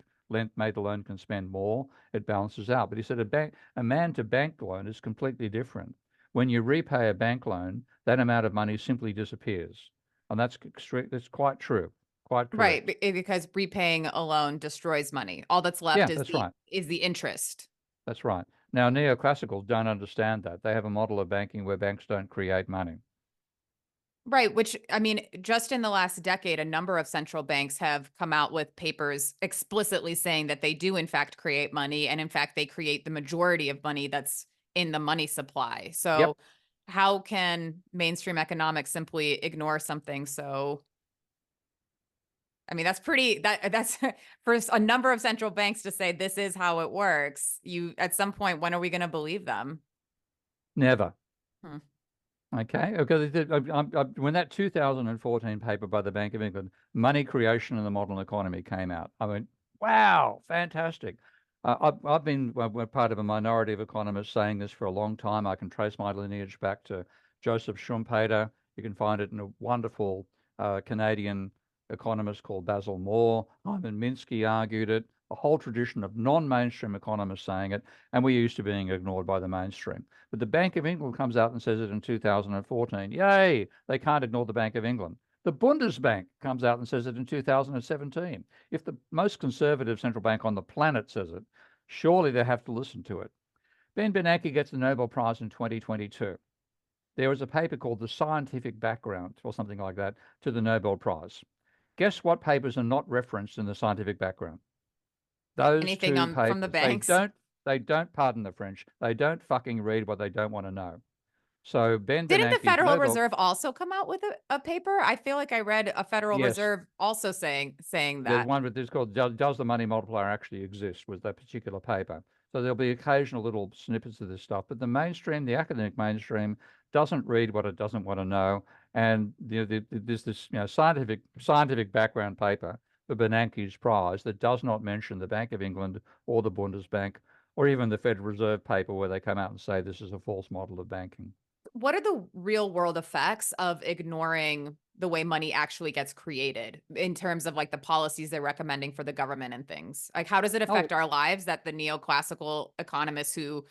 made the loan can spend more. It balances out. But he said a man-to-bank loan is completely different. When you repay a bank loan, that amount of money simply disappears, and that's quite true, quite Right, correct. because repaying a loan destroys money. All that's left Yeah, is that's right. the interest. That's right. Now, neoclassicals don't understand that. They have a model of banking where banks don't create money. Right, which I mean, just in the last decade, a number of central banks have come out with papers explicitly saying that they do in fact create money, and in fact they create the majority of money that's in the money supply. Yep. So how can mainstream economics simply ignore something so I mean, that's for a number of central banks to say this is how it works. You at some point, when are we going to believe them? Never. Hmm. Okay, because when that 2014 paper by the Bank of England, Money Creation in the Modern Economy, came out, I went, wow, fantastic. I've been we're part of a minority of economists saying this for a long time. I can trace my lineage back to Joseph Schumpeter. You can find it in a wonderful Canadian economist called Basil Moore. Hyman Minsky argued it, a whole tradition of non-mainstream economists saying it, and we're used to being ignored by the mainstream. But the Bank of England comes out and says it in 2014. Yay, they can't ignore the Bank of England. The Bundesbank comes out and says it in 2017. If the most conservative central bank on the planet says it, surely they have to listen to it. Ben Bernanke gets the Nobel Prize in 2022. There was a paper called The Scientific Background, or something like that, to the Nobel Prize. Guess what papers are not referenced in the scientific background? Those Anything two on from the papers. banks? They don't, pardon the French, they don't fucking read what they don't want to know. So Ben Didn't the Bernanke's Federal Nobel, Reserve also come out with a paper? I feel like I read a Federal yes, Reserve also saying there's that. one with this called Does the Money Multiplier Actually Exist? Was that particular paper. So there'll be occasional little snippets of this stuff, but the mainstream, the academic mainstream, doesn't read what it doesn't want to know. And there's this scientific background paper for Bernanke's prize that does not mention the Bank of England or the Bundesbank or even the Federal Reserve paper where they come out and say this is a false model of banking. What are the real world effects of ignoring the way money actually gets created in terms of like the policies they're recommending for the government and things? Like, how does it affect Oh, our lives that the neoclassical economists who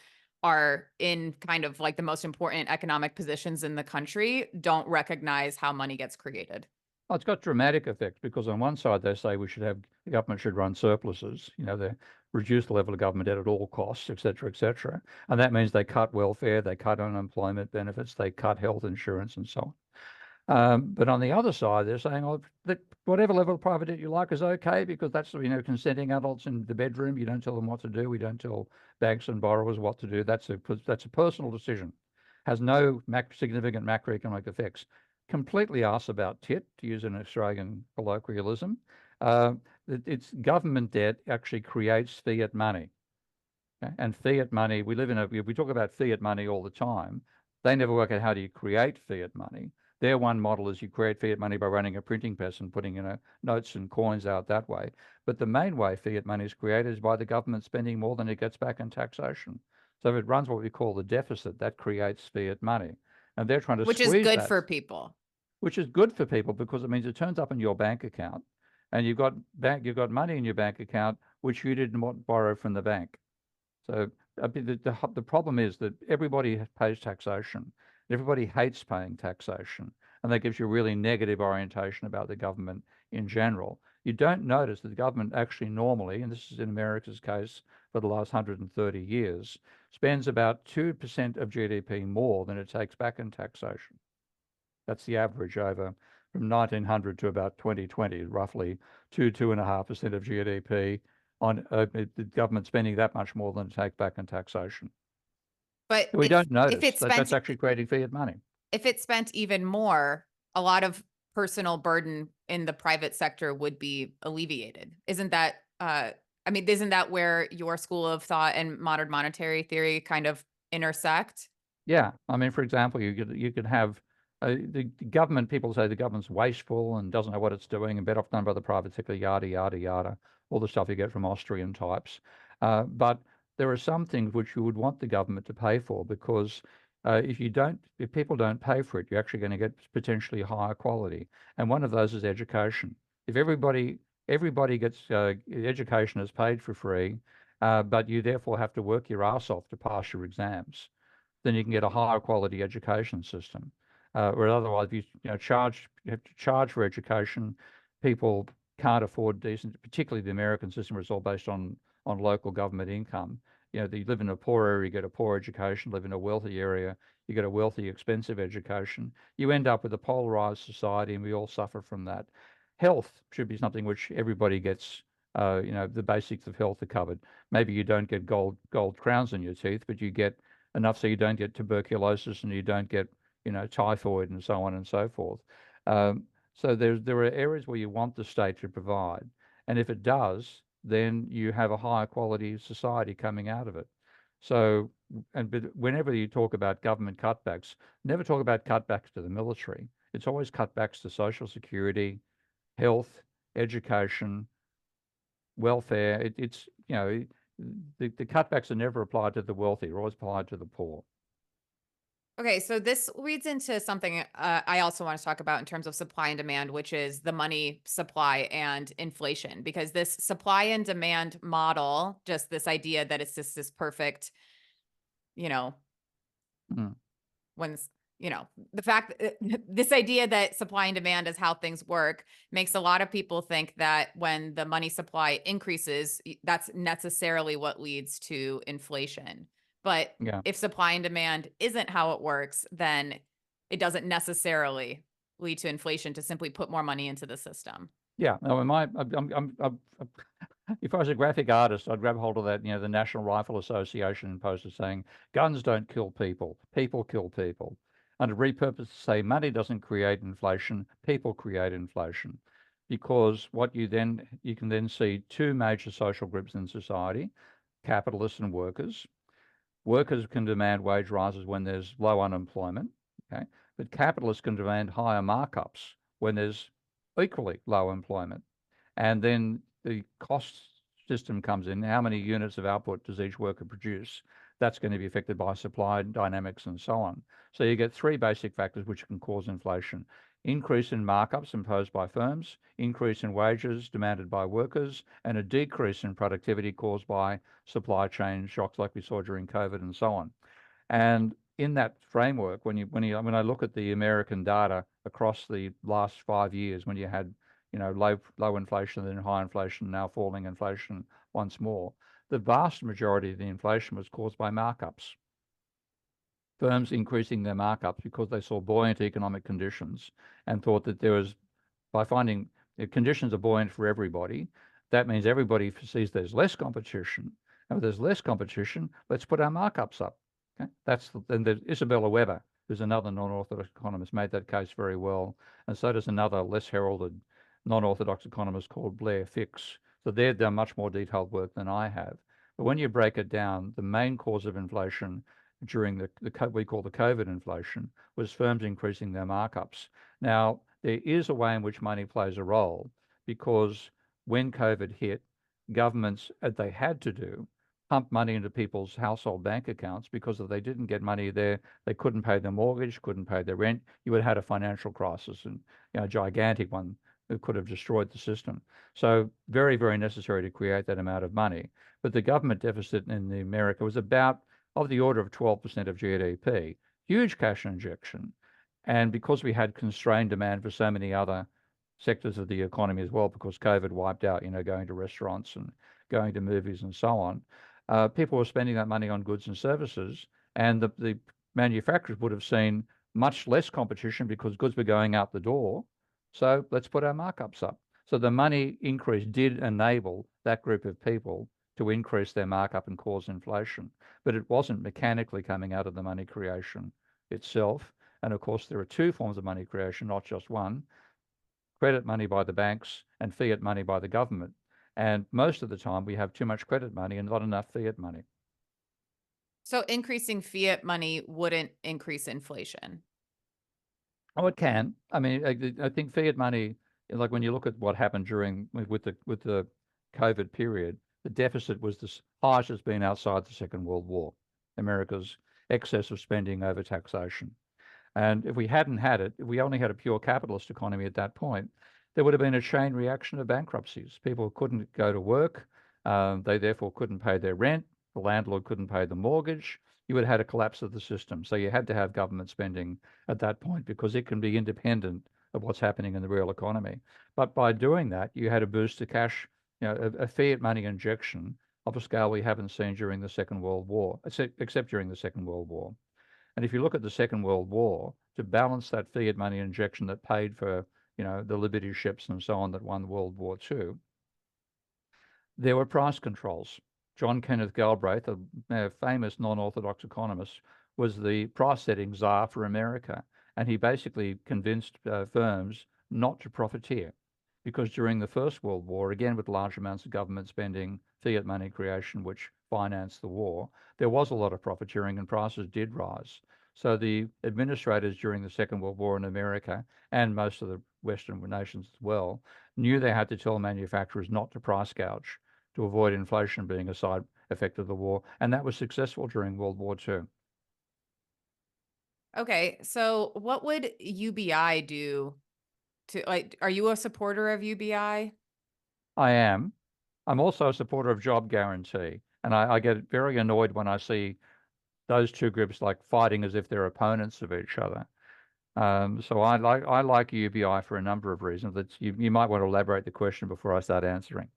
are in kind of like the most important economic positions in the country don't recognize how money gets created? Oh, it's got dramatic effects because on one side they say the government should run surpluses, they reduce the level of government debt at all costs, et cetera, and that means they cut welfare, they cut unemployment benefits, they cut health insurance, and so on. But on the other side, they're saying, oh, that whatever level of private debt you like is okay because that's, consenting adults in the bedroom. You don't tell them what to do. We don't tell banks and borrowers what to do. That's a personal decision. Has no significant macroeconomic effects. Completely arse about tit, to use an Australian colloquialism. Uh, it's government debt actually creates fiat money. Okay? And fiat money, we talk about fiat money all the time. They never work out how do you create fiat money. Their one model is you create fiat money by running a printing press and putting, notes and coins out that way. But the main way fiat money is created is by the government spending more than it gets back in taxation. So if it runs what we call the deficit, that creates fiat money. And they're trying to which is squeeze good that, for people. which is good for people because it means it turns up in your bank account and you've got money in your bank account, which you didn't borrow from the bank. So the problem is that everybody pays taxation. Everybody hates paying taxation, and that gives you a really negative orientation about the government in general. You don't notice that the government actually normally, and this is in America's case for the last 130 years, spends about 2% of GDP more than it takes back in taxation. That's the average over from 1900 to about 2020, roughly 2.5% of GDP on the government spending that much more than it takes back in taxation. But So we don't if notice it that that's spent actually creating fiat money. if it spent even more, a lot of personal burden in the private sector would be alleviated. Isn't that isn't that where your school of thought and modern monetary theory kind of intersect? Yeah, I mean, for example, you could have the government. People say the government's wasteful and doesn't know what it's doing, and better off done by the private sector. Yada yada yada, all the stuff you get from Austrian types. But there are some things which you would want the government to pay for because if people don't pay for it, you're actually going to get potentially higher quality. And one of those is education. If everybody gets education is paid for free, but you therefore have to work your ass off to pass your exams, then you can get a higher quality education system. Or otherwise, if you have to charge for education, people can't afford decent, particularly the American system, where it's all based on local government income. You live in a poor area, you get a poor education. Live in a wealthy area, you get a wealthy, expensive education. You end up with a polarized society, and we all suffer from that. Health should be something which everybody gets. The basics of health are covered. Maybe you don't get gold crowns in your teeth, but you get enough so you don't get tuberculosis and you don't get, typhoid and so on and so forth. So there are areas where you want the state to provide, and if it does, then you have a higher quality society coming out of it. So, but whenever you talk about government cutbacks, never talk about cutbacks to the military. It's always cutbacks to social security, health, education, welfare. It's the cutbacks are never applied to the wealthy; they're always applied to the poor. Okay, so this leads into something I also want to talk about in terms of supply and demand, which is the money supply and inflation, because this supply and demand model, just this idea that it's just this perfect, you know, Mm. when, the fact this idea that supply and demand is how things work makes a lot of people think that when the money supply increases, that's necessarily what leads to inflation. But Yeah. if supply and demand isn't how it works, then it doesn't necessarily lead to inflation to simply put more money into the system. Yeah. No, if I was a graphic artist, I'd grab hold of that, the National Rifle Association poster saying, guns don't kill people, people kill people. And to repurpose to say money doesn't create inflation, people create inflation. Because you can then see two major social groups in society, capitalists and workers. Workers can demand wage rises when there's low unemployment, okay? But capitalists can demand higher markups when there's equally low employment. And then the cost system comes in. How many units of output does each worker produce? That's going to be affected by supply dynamics and so on. So you get three basic factors which can cause inflation: increase in markups imposed by firms, increase in wages demanded by workers, and a decrease in productivity caused by supply chain shocks like we saw during COVID and so on. And in that framework, when I look at the American data across the last 5 years, when you had low inflation, then high inflation, now falling inflation once more, the vast majority of the inflation was caused by markups. firms increasing their markups because they saw buoyant economic conditions and thought that there was, by finding conditions are buoyant for everybody, that means everybody sees there's less competition. And if there's less competition, let's put our markups up. Okay? And Isabella Weber, who's another non-orthodox economist, made that case very well. And so does another less heralded non-orthodox economist called Blair Fix. So they've done much more detailed work than I have. But when you break it down, the main cause of inflation during the we call the COVID inflation was firms increasing their markups. Now, there is a way in which money plays a role, because when COVID hit, governments, as they had to do, pump money into people's household bank accounts, because if they didn't get money there, they couldn't pay their mortgage, couldn't pay their rent. You would have had a financial crisis, and a gigantic one that could have destroyed the system. So very, very necessary to create that amount of money. But the government deficit in America was about of the order of 12% of GDP, huge cash injection. And because we had constrained demand for so many other sectors of the economy as well, because COVID wiped out, going to restaurants and going to movies and so on, people were spending that money on goods and services, and the manufacturers would have seen much less competition because goods were going out the door. So let's put our markups up. So the money increase did enable that group of people to increase their markup and cause inflation. But it wasn't mechanically coming out of the money creation itself. And of course, there are two forms of money creation, not just one: credit money by the banks and fiat money by the government. And most of the time, we have too much credit money and not enough fiat money. So increasing fiat money wouldn't increase inflation. Oh, it can. I mean, I think fiat money, like when you look at what happened during with the COVID period, the deficit was the highest it's been outside the Second World War. America's excess of spending over taxation. And if we hadn't had it, if we only had a pure capitalist economy at that point, there would have been a chain reaction of bankruptcies. People couldn't go to work. They therefore couldn't pay their rent. The landlord couldn't pay the mortgage. You would have had a collapse of the system. So you had to have government spending at that point, because it can be independent of what's happening in the real economy. But by doing that, you had a boost to cash, a fiat money injection of a scale we haven't seen during the Second World War, except during the Second World War. And if you look at the Second World War, to balance that fiat money injection that paid for, the Liberty ships and so on that won World War II, there were price controls. John Kenneth Galbraith, a famous non-orthodox economist, was the price-setting czar for America, and he basically convinced firms not to profiteer, because during the First World War, again with large amounts of government spending, fiat money creation, which financed the war, there was a lot of profiteering and prices did rise. So the administrators during the Second World War in America, and most of the Western nations as well, knew they had to tell manufacturers not to price gouge to avoid inflation being a side effect of the war. And that was successful during World War II. Okay, so what would UBI do to, like, are you a supporter of UBI? I am. I'm also a supporter of job guarantee. And I get very annoyed when I see those two groups like fighting as if they're opponents of each other. So I like UBI for a number of reasons. That you might want to elaborate the question before I start answering.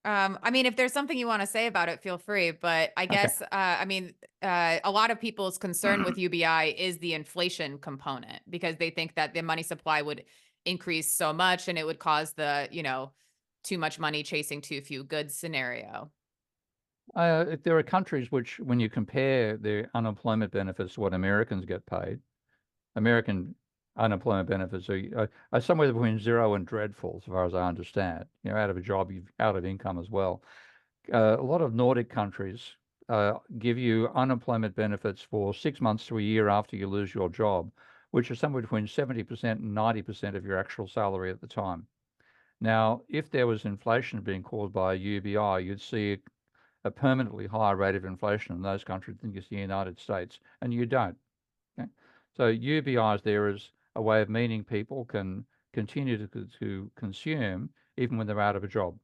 I mean, if there's something you want to say about it, feel free. But I Okay. guess, a lot of people's concern with UBI is the inflation component, because they think that the money supply would increase so much and it would cause the, too much money chasing too few goods scenario. There are countries which, when you compare their unemployment benefits to what Americans get paid, American unemployment benefits are somewhere between zero and dreadful, as far as I understand. Out of a job, you're out of income as well. A lot of Nordic countries give you unemployment benefits for 6 months to a year after you lose your job, which are somewhere between 70% and 90% of your actual salary at the time. Now, if there was inflation being caused by UBI, you'd see a permanently higher rate of inflation in those countries than you see in the United States, and you don't. Okay? So UBI is there as a way of meaning people can continue to consume even when they're out of a job.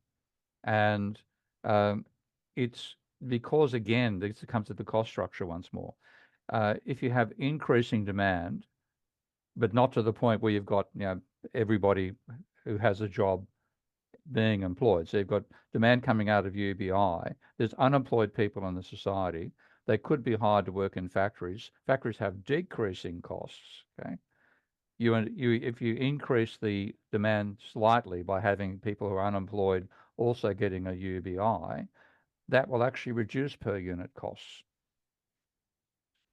And it's because, again, this comes to the cost structure once more. If you have increasing demand, but not to the point where you've got everybody who has a job being employed. So you've got demand coming out of UBI. There's unemployed people in the society. They could be hired to work in factories. Factories have decreasing costs, okay? If you increase the demand slightly by having people who are unemployed also getting a UBI, that will actually reduce per unit costs.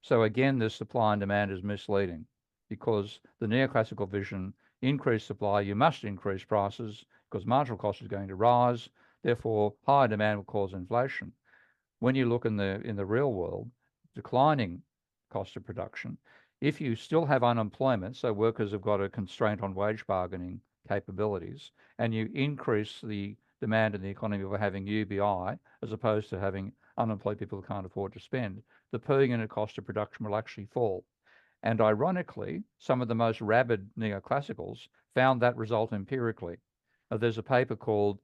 So again, this supply and demand is misleading because the neoclassical vision, increase supply, you must increase prices because marginal cost is going to rise. Therefore, higher demand will cause inflation. When you look in the real world, declining cost of production, if you still have unemployment, so workers have got a constraint on wage bargaining capabilities, and you increase the demand in the economy by having UBI as opposed to having unemployed people who can't afford to spend, the per unit cost of production will actually fall. And ironically, some of the most rabid neoclassicals found that result empirically. There's a paper called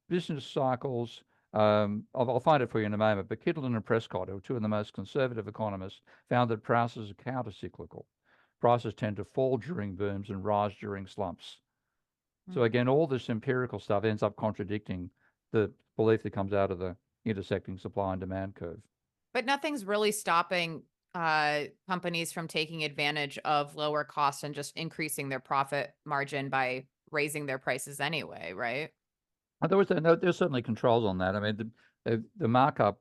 Business Cycles. I'll find it for you in a moment, but Kittleton and Prescott, who are two of the most conservative economists, found that prices are countercyclical. Prices tend to fall during booms and rise during slumps. So again, all this empirical stuff ends up contradicting the belief that comes out of the intersecting supply and demand curve. But nothing's really stopping companies from taking advantage of lower costs and just increasing their profit margin by raising their prices anyway, right? There's certainly controls on that. I mean, the markup,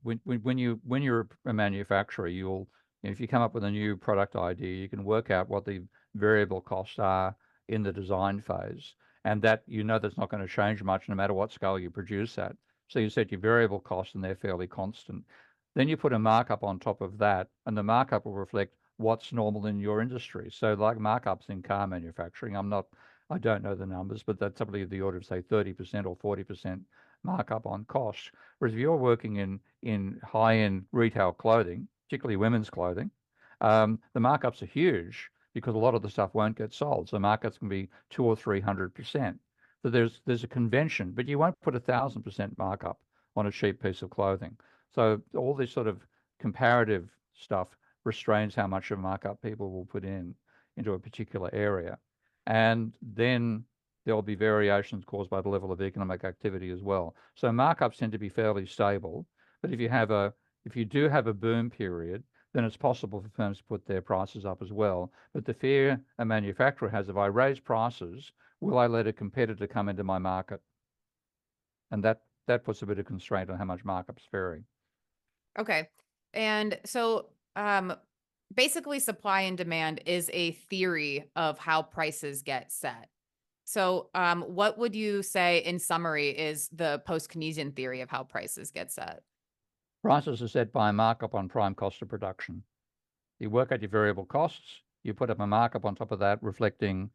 when you're a manufacturer, if you come up with a new product idea, you can work out what the variable costs are in the design phase, and that that's not going to change much no matter what scale you produce at. So you set your variable costs, and they're fairly constant. Then you put a markup on top of that, and the markup will reflect what's normal in your industry. So like markups in car manufacturing, I don't know the numbers, but that's probably the order of, say, 30% or 40% markup on cost. Whereas if you're working in high-end retail clothing, particularly women's clothing, the markups are huge because a lot of the stuff won't get sold. So markups can be 200 or 300%. So there's a convention, but you won't put 1,000% markup on a cheap piece of clothing. So all this sort of comparative stuff restrains how much of markup people will put into a particular area. And then there'll be variations caused by the level of economic activity as well. So markups tend to be fairly stable, but if you do have a boom period, then it's possible for firms to put their prices up as well. But the fear a manufacturer has, if I raise prices, will I let a competitor come into my market? And that puts a bit of constraint on how much markups vary. Okay. And so basically supply and demand is a theory of how prices get set. So what would you say in summary is the post-Keynesian theory of how prices get set? Prices are set by a markup on prime cost of production. You work out your variable costs, you put up a markup on top of that reflecting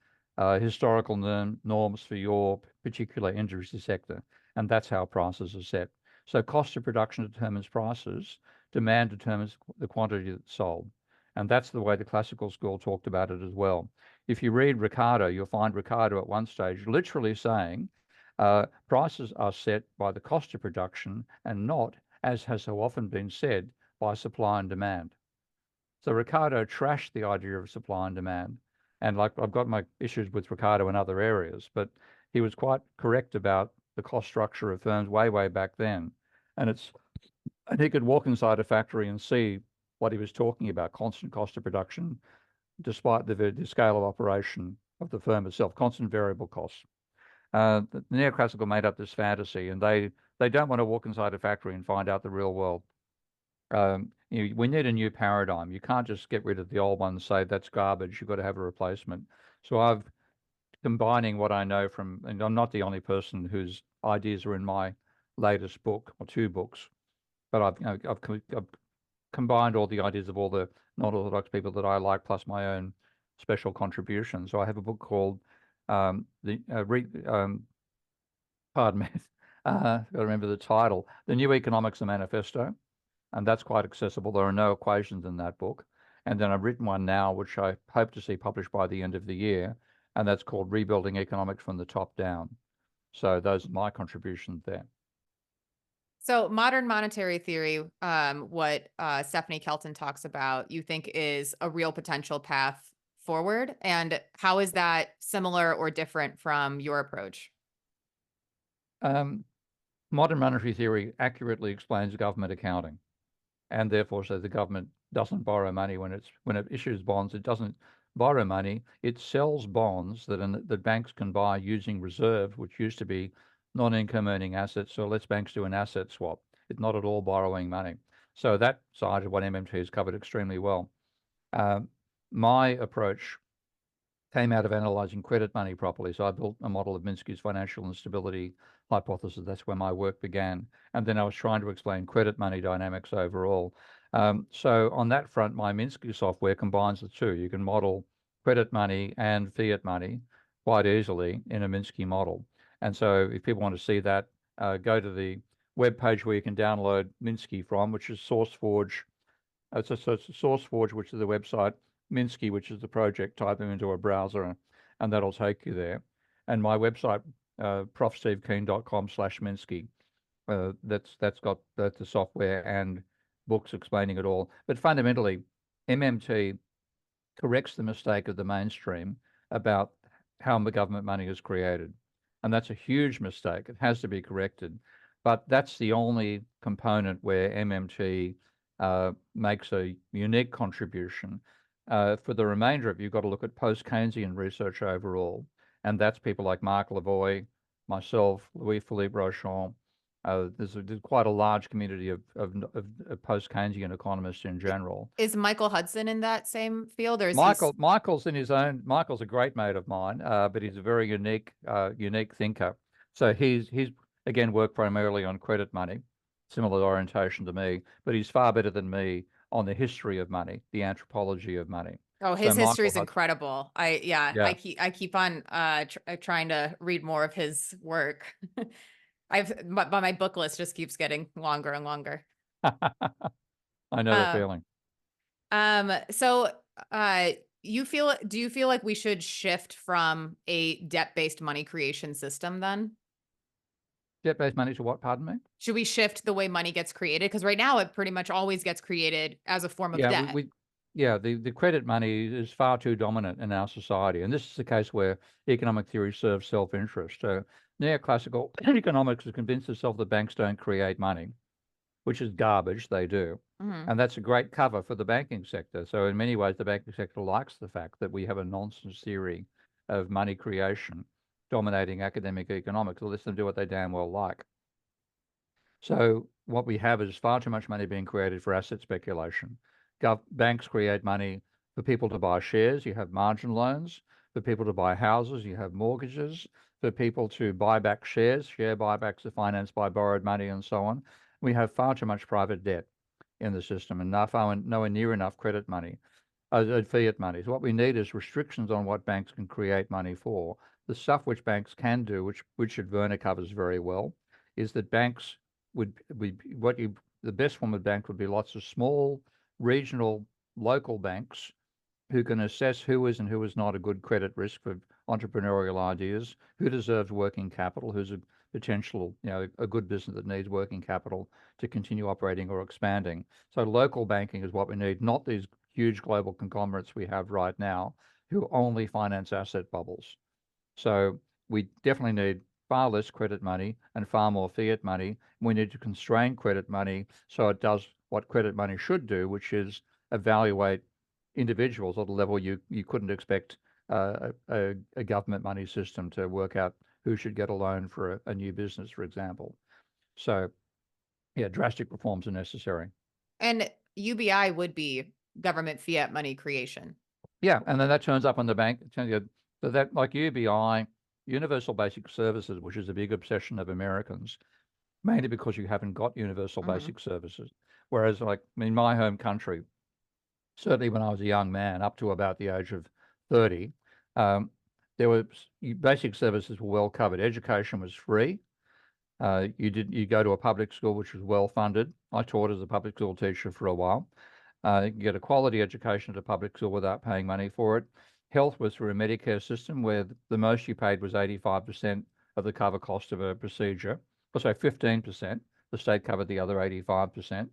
historical norms for your particular industry sector, and that's how prices are set. So cost of production determines prices, demand determines the quantity that's sold. And that's the way the classical school talked about it as well. If you read Ricardo, you'll find Ricardo at one stage literally saying prices are set by the cost of production and not, as has so often been said, by supply and demand. So Ricardo trashed the idea of supply and demand. And like I've got my issues with Ricardo in other areas, but he was quite correct about the cost structure of firms way back then. And he could walk inside a factory and see what he was talking about, constant cost of production, despite the scale of operation of the firm itself, constant variable costs. The neoclassical made up this fantasy, and they don't want to walk inside a factory and find out the real world. We need a new paradigm. You can't just get rid of the old one and say that's garbage. You've got to have a replacement. So I've combining what I know from, and I'm not the only person whose ideas are in my latest book or two books, but I've combined all the ideas of all the non-orthodox people that I like, plus my own special contributions. So I have a book called pardon me, got to remember the title, The New Economics and Manifesto, and that's quite accessible. There are no equations in that book. And then I've written one now, which I hope to see published by the end of the year, and that's called Rebuilding Economics from the Top Down. So those are my contributions there. So modern monetary theory, what Stephanie Kelton talks about, you think is a real potential path forward? And how is that similar or different from your approach? Modern monetary theory accurately explains government accounting. and therefore so the government doesn't borrow money when it issues bonds. It doesn't borrow money. It sells bonds that banks can buy using reserves, which used to be non-income earning assets. So it lets banks do an asset swap. It's not at all borrowing money. So that side of what MMT has covered extremely well. My approach came out of analyzing credit money properly. So I built a model of Minsky's financial instability hypothesis. That's where my work began. And then I was trying to explain credit money dynamics overall. So on that front, my Minsky software combines the two. You can model credit money and fiat money quite easily in a Minsky model. And so if people want to see that, go to the web page where you can download Minsky from, which is SourceForge. So it's SourceForge, which is the website, Minsky, which is the project. Type them into a browser, and that'll take you there. And my website, profstevekeen.com/Minsky. That's got both the software and books explaining it all. But fundamentally, MMT corrects the mistake of the mainstream about how government money is created. And that's a huge mistake. It has to be corrected. But that's the only component where MMT makes a unique contribution. For the remainder of it, you've got to look at post-Keynesian research overall. And that's people like Mark Lavoie, myself, Louis-Philippe Rochon. There's quite a large community of post-Keynesian economists in general. Is Michael Hudson in that same field, or is Michael's in his own. Michael's a great mate of mine, but he's a very unique thinker. So he's again worked primarily on credit money, similar orientation to me, but he's far better than me on the history of money, the anthropology of money. Oh, So his history is Michael incredible. Yeah. I keep on trying to read more of his work. But my book list just keeps getting longer and longer. I know the feeling. So do you feel like we should shift from a debt-based money creation system then? Debt-based money to what? Pardon me? Should we shift the way money gets created? Because right now it pretty much always gets created as a form of Yeah, debt. the credit money is far too dominant in our society, and this is the case where economic theory serves self-interest. So neoclassical economics has convinced itself that banks don't create money, which is garbage. They do. Mhm. And that's a great cover for the banking sector. So in many ways, the banking sector likes the fact that we have a nonsense theory of money creation dominating academic economics. It lets them do what they damn well like. So what we have is far too much money being created for asset speculation. Banks create money for people to buy shares. You have margin loans. For people to buy houses, you have mortgages. For people to buy back shares, share buybacks are financed by borrowed money and so on. We have far too much private debt in the system and nowhere near enough credit money, fiat money. So what we need is restrictions on what banks can create money for. The stuff which banks can do, which Richard Werner covers very well, is that banks the best form of bank would be lots of small, regional, local banks who can assess who is and who is not a good credit risk for entrepreneurial ideas, who deserves working capital, who's a potential, a good business that needs working capital to continue operating or expanding. So local banking is what we need, not these huge global conglomerates we have right now who only finance asset bubbles. So we definitely need far less credit money and far more fiat money. We need to constrain credit money so it does what credit money should do, which is evaluate individuals at a level you couldn't expect a government money system to work out who should get a loan for a new business, for example. So, yeah, drastic reforms are necessary. And UBI would be government fiat money creation. Yeah, and then that turns up on the bank. So that, like UBI, Universal Basic Services, which is a big obsession of Americans, mainly because you haven't got universal basic services. Whereas, like in my home country, certainly when I was a young man, up to about the age of 30, there were basic services were well covered. Education was free. You go to a public school which was well funded. I taught as a public school teacher for a while. You can get a quality education at a public school without paying money for it. Health was through a Medicare system where the most you paid was 85% of the cover cost of a procedure. So 15%. The state covered the other 85%.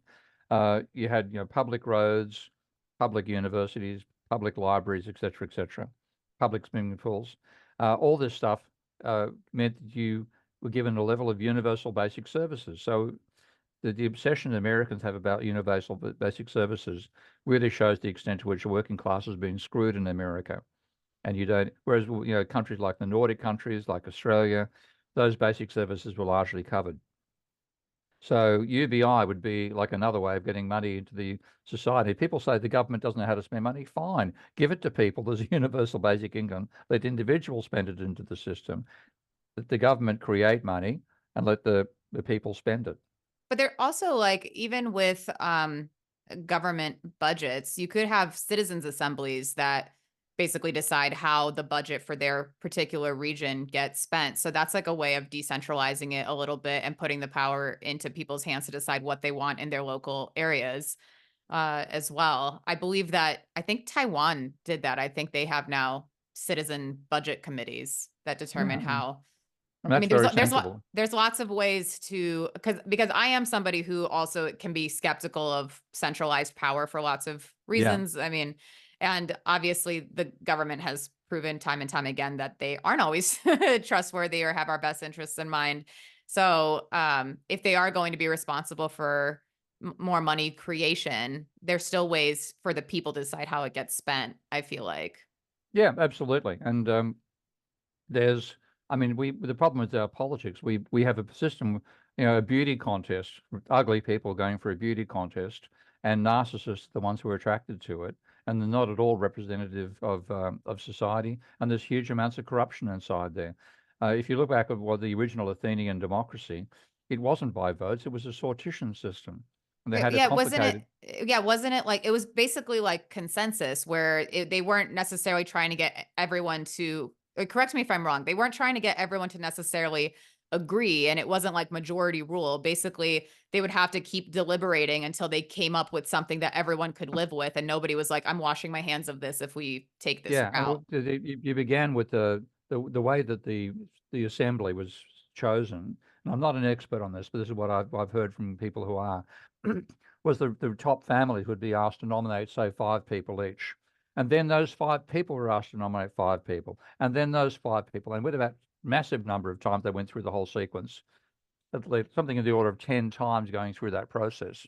You had public roads, public universities, public libraries, etc., public swimming pools. All this stuff meant that you were given a level of universal basic services. So the obsession Americans have about universal basic services really shows the extent to which the working class has been screwed in America. And you don't, whereas, countries like the Nordic countries, like Australia, those basic services were largely covered. So UBI would be like another way of getting money into the society. People say the government doesn't know how to spend money. Fine, give it to people. There's a universal basic income. Let individuals spend it into the system. Let the government create money and let the people spend it. But they're also like, even with government budgets, you could have citizens assemblies that basically decide how the budget for their particular region gets spent. So that's like a way of decentralizing it a little bit and putting the power into people's hands to decide what they want in their local areas as well. I think Taiwan did that. I think they have now citizen budget committees that determine Yeah, how. and I that's mean, very sensible. there's lots of ways to, because I am somebody who also can be skeptical of centralized power for lots of Yeah. reasons. I mean, and obviously the government has proven time and time again that they aren't always trustworthy or have our best interests in mind. So, if they are going to be responsible for more money creation, there's still ways for the people to decide how it gets spent, I feel like. Yeah, absolutely. And there's, I mean, the problem with our politics, we have a system, a beauty contest, ugly people going for a beauty contest, and narcissists, the ones who are attracted to it, and they're not at all representative of society. And there's huge amounts of corruption inside there. If you look back at what the original Athenian democracy, it wasn't by votes; it was a sortition system, and they had a Yeah, wasn't it? complicated. Yeah, wasn't it like, it was basically like consensus where they weren't necessarily trying to get everyone to, correct me if I'm wrong. They weren't trying to get everyone to necessarily agree, and it wasn't like majority rule. Basically, they would have to keep deliberating until they came up with something that everyone could live with, and nobody was like, "I'm washing my hands of this if we take this Yeah, and route." you began with the way that the assembly was chosen. And I'm not an expert on this, but this is what I've heard from people who are. Was the top families would be asked to nominate, say, 5 people each, and then those 5 people were asked to nominate 5 people, and then those 5 people, and with about massive number of times they went through the whole sequence, at least something in the order of 10 times going through that process.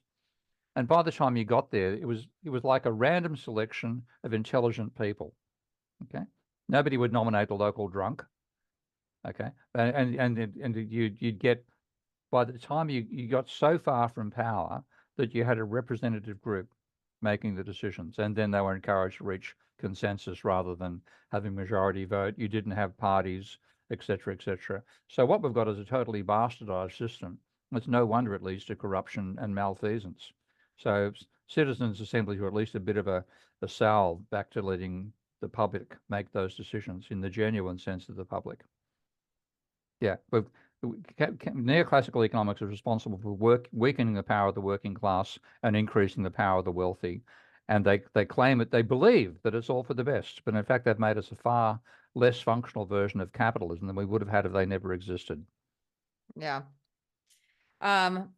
And by the time you got there, it was like a random selection of intelligent people. Okay. Nobody would nominate a local drunk. Okay. And you'd get, by the time you got so far from power that you had a representative group making the decisions, and then they were encouraged to reach consensus rather than having majority vote. You didn't have parties, et cetera, et cetera. So what we've got is a totally bastardized system. It's no wonder it leads to corruption and malfeasance. So citizens' assemblies are at least a bit of a salve back to letting the public make those decisions in the genuine sense of the public. Yeah, but neoclassical economics is responsible for weakening the power of the working class and increasing the power of the wealthy. And they claim it, they believe that it's all for the best. But in fact, they've made us a far less functional version of capitalism than we would have had if they never existed. Yeah.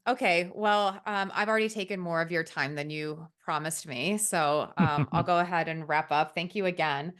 Okay. Well, I've already taken more of your time than you promised me. So, I'll go ahead and wrap up. Thank you again.